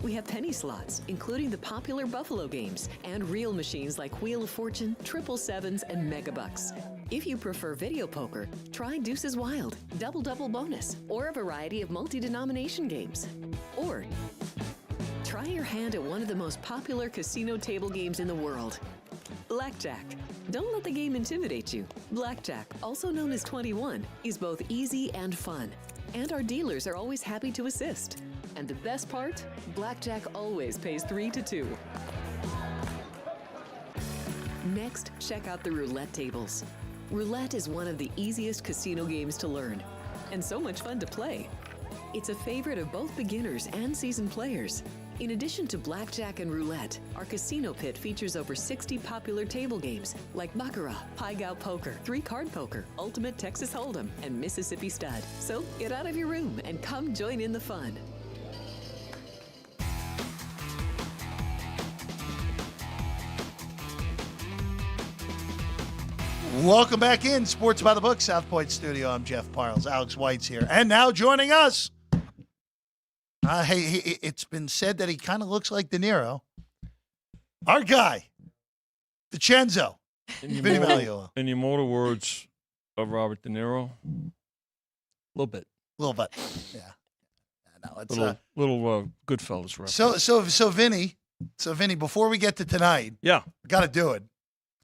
G: We have penny slots, including the popular Buffalo games, and real machines like Wheel of Fortune, Triple Sevens, and Megabucks. If you prefer video poker, try Deuces Wild, Double Double Bonus, or a variety of multi-denomination games. Or try your hand at one of the most popular casino table games in the world, Blackjack. Don't let the game intimidate you. Blackjack, also known as 21, is both easy and fun. And our dealers are always happy to assist. And the best part? Blackjack always pays 3-2. Next, check out the roulette tables. Roulette is one of the easiest casino games to learn, and so much fun to play. It's a favorite of both beginners and seasoned players. In addition to blackjack and roulette, our casino pit features over 60 popular table games like Baccarat, Pai Gow Poker, 3-Card Poker, Ultimate Texas Hold'em, and Mississippi Stud. So get out of your room and come join in the fun.
B: Welcome back in Sports by the Book, South Point Studio. I'm Jeff Parles. Alex White's here. And now joining us, it's been said that he kind of looks like De Niro. Our guy, DiCenzo, Vinny Maliola.
H: In the immortal words of Robert De Niro, a little bit.
B: A little bit, yeah. No, it's
H: little Goodfellas reference.
B: So Vinny, before we get to tonight,
H: yeah,
B: got to do it.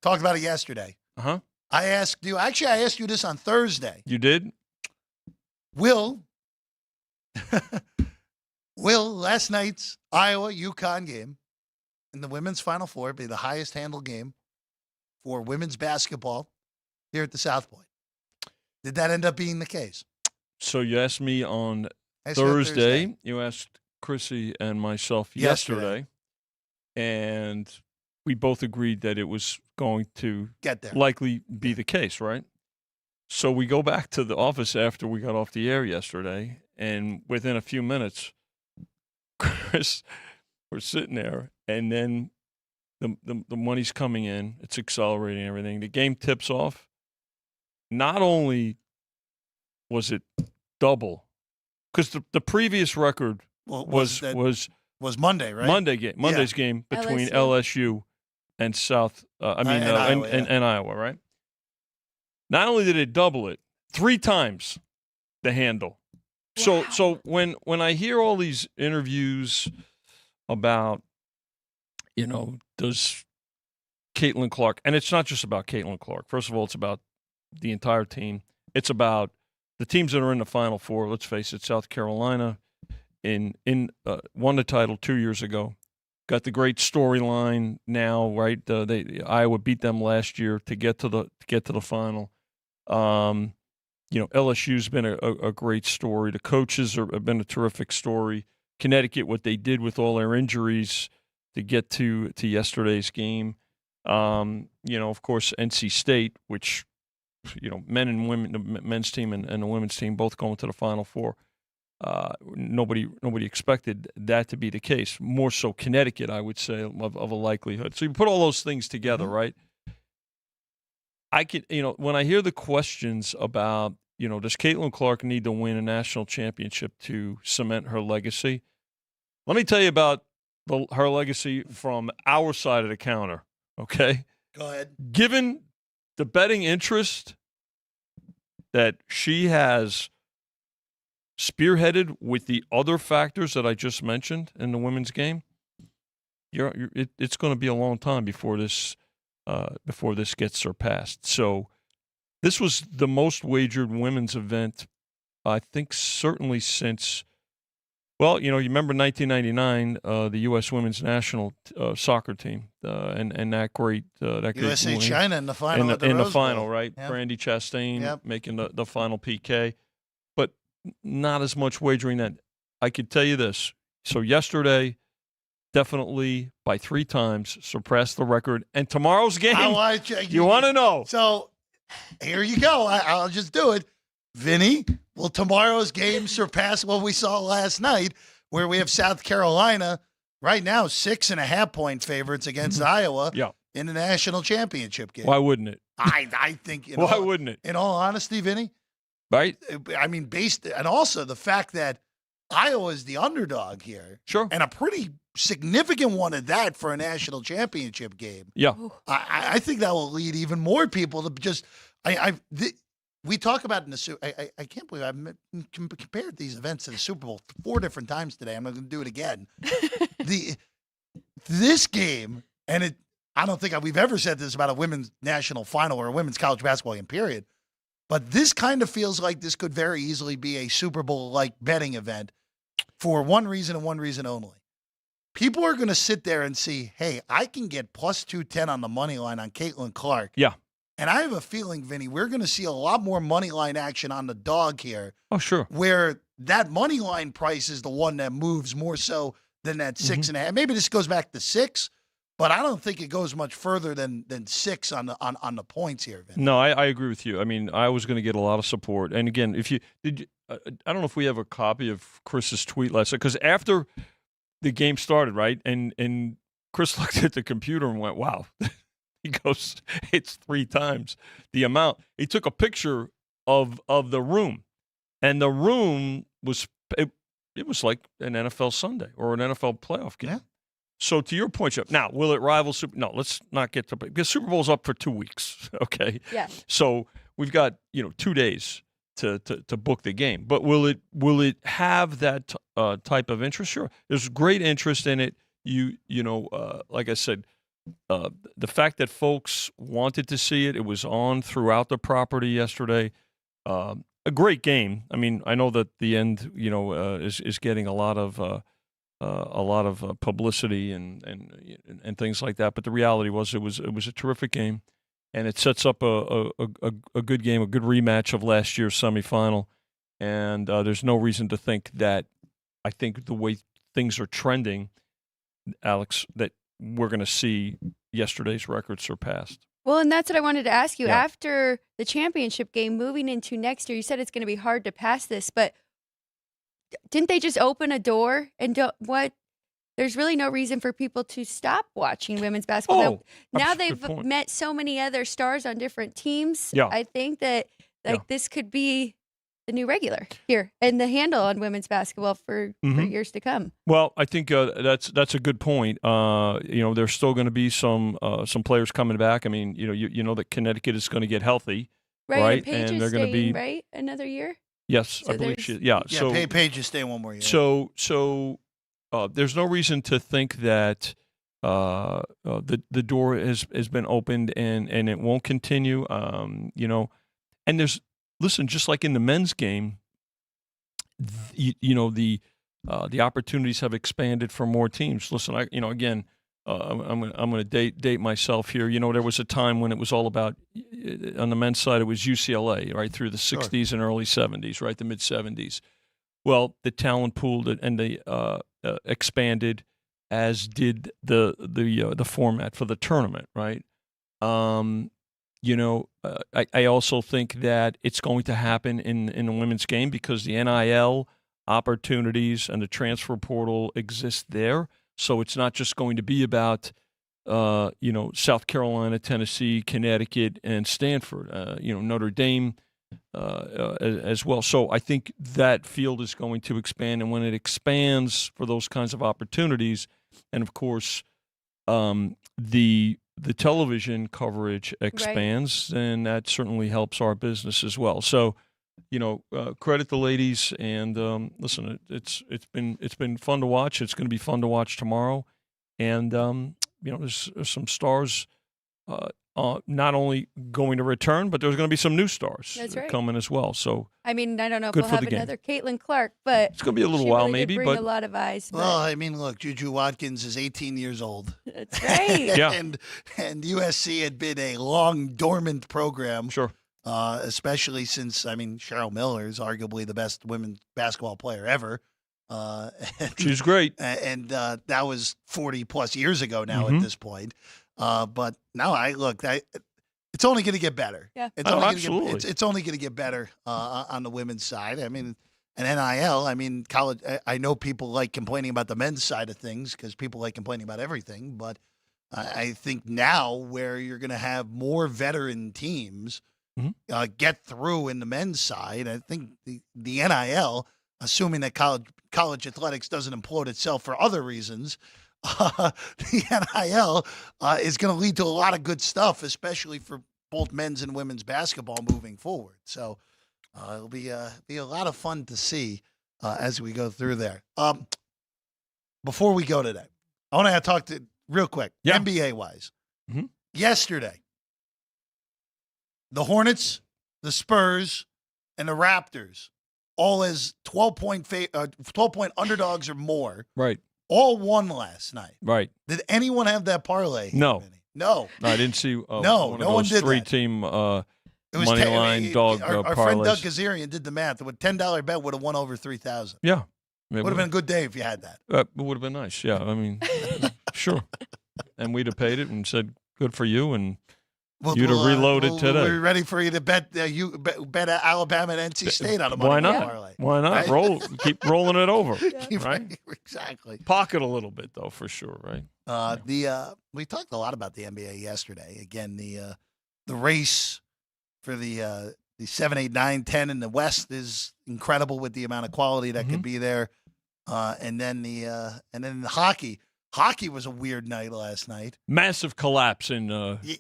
B: Talked about it yesterday.
H: Uh-huh.
B: I asked you this on Thursday.
H: You did?
B: Will last night's Iowa UConn game in the women's Final Four be the highest handled game for women's basketball here at the South Point? Did that end up being the case?
H: So you asked me on Thursday. You asked Chrissy and myself yesterday. And we both agreed that it was going to
B: get there,
H: likely be the case, right? So we go back to the office after we got off the air yesterday, and within a few minutes, Chris, we're sitting there, and then the money's coming in. It's accelerating everything. The game tips off. Not only was it double, because the previous record was
B: Monday, right?
H: Monday's game between LSU and Iowa, right? Not only did it double it, 3 times the handle. Wow. So when I hear all these interviews about, can Caitlin Clark, and it's not just about Caitlin Clark. First of all, it's about the entire team. It's about the teams that are in the Final Four. Let's face it, South Carolina won the title 2 years ago. Got the great storyline now, right? Iowa beat them last year to get to the final. LSU's been a great story. The coaches have been a terrific story. Connecticut, what they did with all their injuries to get to yesterday's game. Of course, NC State, which men and women, the men's team and the women's team both going to the Final Four. Nobody expected that to be the case. More so Connecticut, I would say, of a likelihood. So you put all those things together, right? I could, when I hear the questions about, does Caitlin Clark need to win a national championship to cement her legacy? Let me tell you about her legacy from our side of the counter, okay?
B: Go ahead.
H: Given the betting interest that she has spearheaded with the other factors that I just mentioned in the women's game, it's going to be a long time before this gets surpassed. So this was the most wagered women's event, I think, certainly since, you remember 1999, the U.S. women's national soccer team and that great
B: USA China in the final.
H: In the final, right?
B: Yep.
H: Brandy Chastain making the final PK. But not as much wagering then. I could tell you this. So yesterday, definitely by 3 times surpassed the record. And tomorrow's game, you want to know.
B: So here you go. I'll just do it. Vinny, will tomorrow's game surpass what we saw last night, where we have South Carolina right now 6.5-point favorites against Iowa in the national championship game?
H: Why wouldn't it?
B: I think.
H: Why wouldn't it?
B: In all honesty, Vinny,
H: right?
B: I mean, and also the fact that Iowa is the underdog here,
H: sure,
B: and a pretty significant one at that for a national championship game.
H: Yeah,
B: I think that will lead even more people to just. We talk about in the I can't believe I've compared these events to the Super Bowl 4 different times today. I'm going to do it again. This game, and I don't think we've ever said this about a women's national final or a women's college basketball game, period. But this kind of feels like this could very easily be a Super Bowl-like betting event for one reason and one reason only. People are going to sit there and see, hey, I can get plus 210 on the money line on Caitlin Clark.
H: Yeah.
B: And I have a feeling, Vinny, we're going to see a lot more money line action on the dog here.
H: Oh, sure.
B: Where that money line price is the one that moves more so than that 6.5. Maybe this goes back to 6, but I don't think it goes much further than 6 on the points here, Vinny.
H: No, I agree with you. I mean, I was going to get a lot of support. And again, I don't know if we have a copy of Chris's tweet last night, because after the game started, right, and Chris looked at the computer and went, wow. He goes, it's 3 times the amount. He took a picture of the room, and the room was it was like an NFL Sunday or an NFL playoff game.
B: Yeah.
H: So to your point, Jeff, now will it rival Super? No, let's not get to because Super Bowl's up for 2 weeks. Okay.
C: Yeah.
H: So we've got 2 days to book the game, but will it have that type of interest? Sure, there's great interest in it. Like I said. The fact that folks wanted to see it, it was on throughout the property yesterday. A great game. I mean, I know that the end, is getting a lot of publicity and things like that. But the reality was, it was a terrific game, and it sets up a good game, a good rematch of last year's semifinal. And there's no reason to think that. I think the way things are trending, Alex, that we're going to see yesterday's record surpassed.
C: Well, and that's what I wanted to ask you.
H: Yeah.
C: After the championship game, moving into next year, you said it's going to be hard to pass this, but didn't they just open a door? And there's really no reason for people to stop watching women's basketball. Now they've met so many other stars on different teams.
H: Yeah.
C: I think that this could be the new regular here and the handle on women's basketball for years to come.
H: Well, I think that's a good point. There's still going to be some players coming back. I mean, you know that Connecticut is going to get healthy, right?
C: And they're going to be right another year.
H: Yes,
C: so
H: I believe she. Yeah. So
B: Paige is staying one more year.
H: So there's no reason to think that the door has been opened and it won't continue. And listen, just like in the men's game, the opportunities have expanded for more teams. Listen, again, I'm going to date myself here. There was a time when it was all about, on the men's side, it was UCLA, right, through the 60s and early 70s, right, the mid 70s. Well, the talent pool and the expanded, as did the format for the tournament, right? I also think that it's going to happen in the women's game because the NIL opportunities and the transfer portal exist there. So it's not just going to be about, South Carolina, Tennessee, Connecticut, and Stanford, Notre Dame as well. So I think that field is going to expand. And when it expands for those kinds of opportunities, and of course, the television coverage expands, then that certainly helps our business as well. So, credit the ladies, and listen, it's been fun to watch. It's going to be fun to watch tomorrow, and there's some stars not only going to return, but there's going to be some new stars coming as well. So
C: I don't know if we'll have another Caitlin Clark, but
H: it's going to be a little while,
C: really
H: maybe.
C: Bring
H: but
C: a lot of eyes. But...
B: Well, look, Juju Watkins is 18 years old.
C: That's right.
H: Yeah.
B: and USC had been a long dormant program.
H: Sure.
B: Especially since Cheryl Miller is arguably the best women's basketball player ever.
H: She's great,
B: and that was 40 plus years ago now at this point. But now it's only going to get better.
C: Yeah,
H: absolutely.
B: It's only going to get better on the women's side. And NIL. College. I know people like complaining about the men's side of things because people like complaining about everything. But I think now where you're going to have more veteran teams get through in the men's side, I think the NIL, assuming that college athletics doesn't implode itself for other reasons. The NIL is going to lead to a lot of good stuff, especially for both men's and women's basketball moving forward. So it'll be a lot of fun to see as we go through there. Before we go today, I want to talk to real quick, NBA wise. Yesterday, the Hornets, the Spurs, and the Raptors, all as 12-point underdogs or more.
H: Right.
B: All won last night.
H: Right.
B: Did anyone have that parlay?
H: No.
B: No.
H: I didn't see
B: no
H: one
B: one did
H: three-team money line dog
B: Our friend Doug
H: parlays.
B: Kazarian did the math. A $10 bet would have won over $3,000.
H: Yeah.
B: Would have been a good day if you had that.
H: It would have been nice. Yeah. Sure. And we'd have paid it and said, good for you, and you'd have reloaded today.
B: We're ready for you to bet bet Alabama and NC State on a money line parlay.
H: Why not?
B: Right?
H: Keep rolling it over.
B: Right? Exactly.
H: Pocket a little bit, though, for sure, right?
B: We talked a lot about the NBA yesterday. Again, the race for the 7, 8, 9, 10 in the West is incredible with the amount of quality that could be there. And then the hockey. Hockey was a weird night last night.
H: Massive collapse in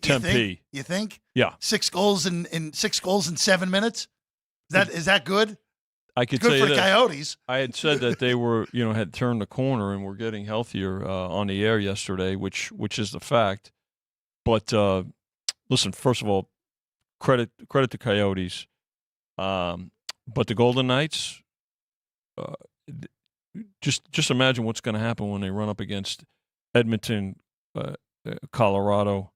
H: Tempe.
B: You think?
H: Yeah.
B: 6 goals in 7 minutes. Is that good?
H: I could
B: good
H: say
B: for
H: this.
B: the Coyotes.
H: I had said that they were, had turned the corner and were getting healthier on the air yesterday, which is the fact. But listen, first of all, credit to Coyotes, but the Golden Knights. Just imagine what's going to happen when they run up against Edmonton, Colorado,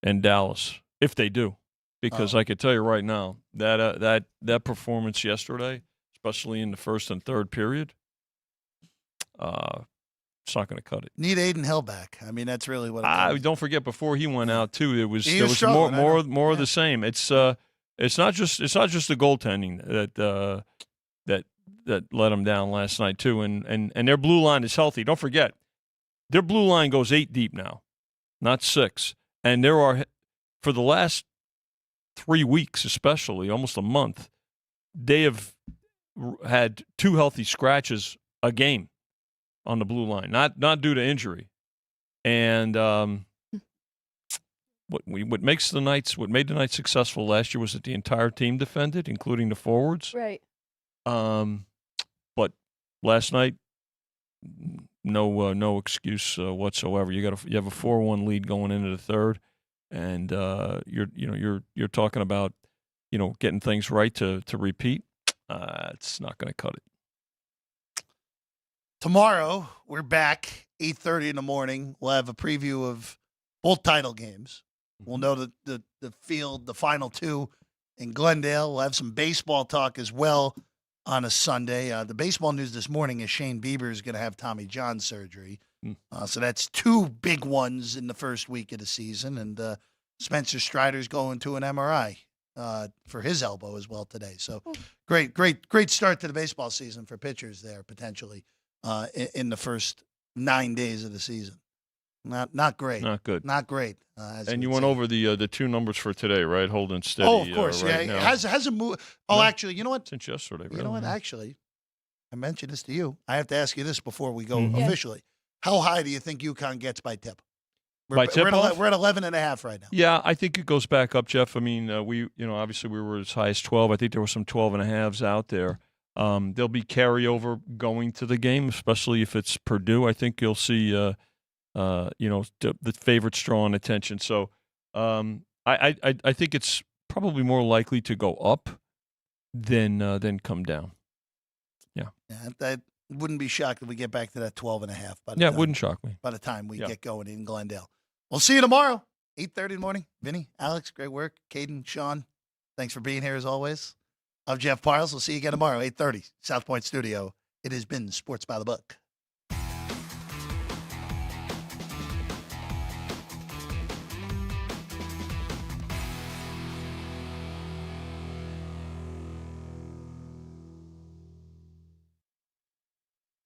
H: and Dallas, if they do. Because I could tell you right now that performance yesterday, especially in the first and third period, it's not going to cut it.
B: Need Aiden Hill back. That's really what it is.
H: Don't forget, before he went out too, there was more of the same. It's not just the goaltending that let them down last night too, and their blue line is healthy. Don't forget, their blue line goes 8 deep now, not 6. And there are, for the last 3 weeks, especially almost a month, they have had 2 healthy scratches a game on the blue line, not due to injury. And what made the Knights successful last year was that the entire team defended, including the forwards.
C: Right.
H: But last night, no excuse whatsoever. You have a 4-1 lead going into the third, and you're talking about getting things right to repeat. It's not going to cut it.
B: Tomorrow, we're back, 8:30 in the morning. We'll have a preview of both title games. We'll know the field, the final two in Glendale. We'll have some baseball talk as well on a Sunday. The baseball news this morning is Shane Bieber is going to have Tommy John surgery. So that's two big ones in the first week of the season. And Spencer Strider's going to an MRI for his elbow as well today. So great start to the baseball season for pitchers there, potentially. In the first 9 days of the season. Not great.
H: Not good.
B: Not great.
H: And you went over the two numbers for today, right? Holding steady.
B: Oh, of course.
H: Right
B: Yeah.
H: now.
B: Hasn't moved. Oh,
H: No.
B: actually, you know what?
H: Since yesterday,
B: You
H: really.
B: know what? Actually, I mentioned this to you. I have to ask you this before we go
H: Mhm.
B: officially. How high do you think UConn gets by tip?
H: By tip-off?
B: We're at 11.5 right now.
H: Yeah, I think it goes back up, Jeff. I mean, obviously we were as high as 12. I think there were some 12.5s out there. There'll be carryover going to the game, especially if it's Purdue. I think you'll see, the favorites drawing attention. So I think it's probably more likely to go up than come down. Yeah.
B: That wouldn't be shocked if we get back to that 12.5.
H: It wouldn't shock me.
B: By the time we get going in Glendale. We'll see you tomorrow, 8:30 in the morning. Vinny, Alex, great work. Caden, Sean, thanks for being here as always. I'm Jeff Parles. We'll see you again tomorrow, 8:30, South Point Studio. It has been Sports by the Book.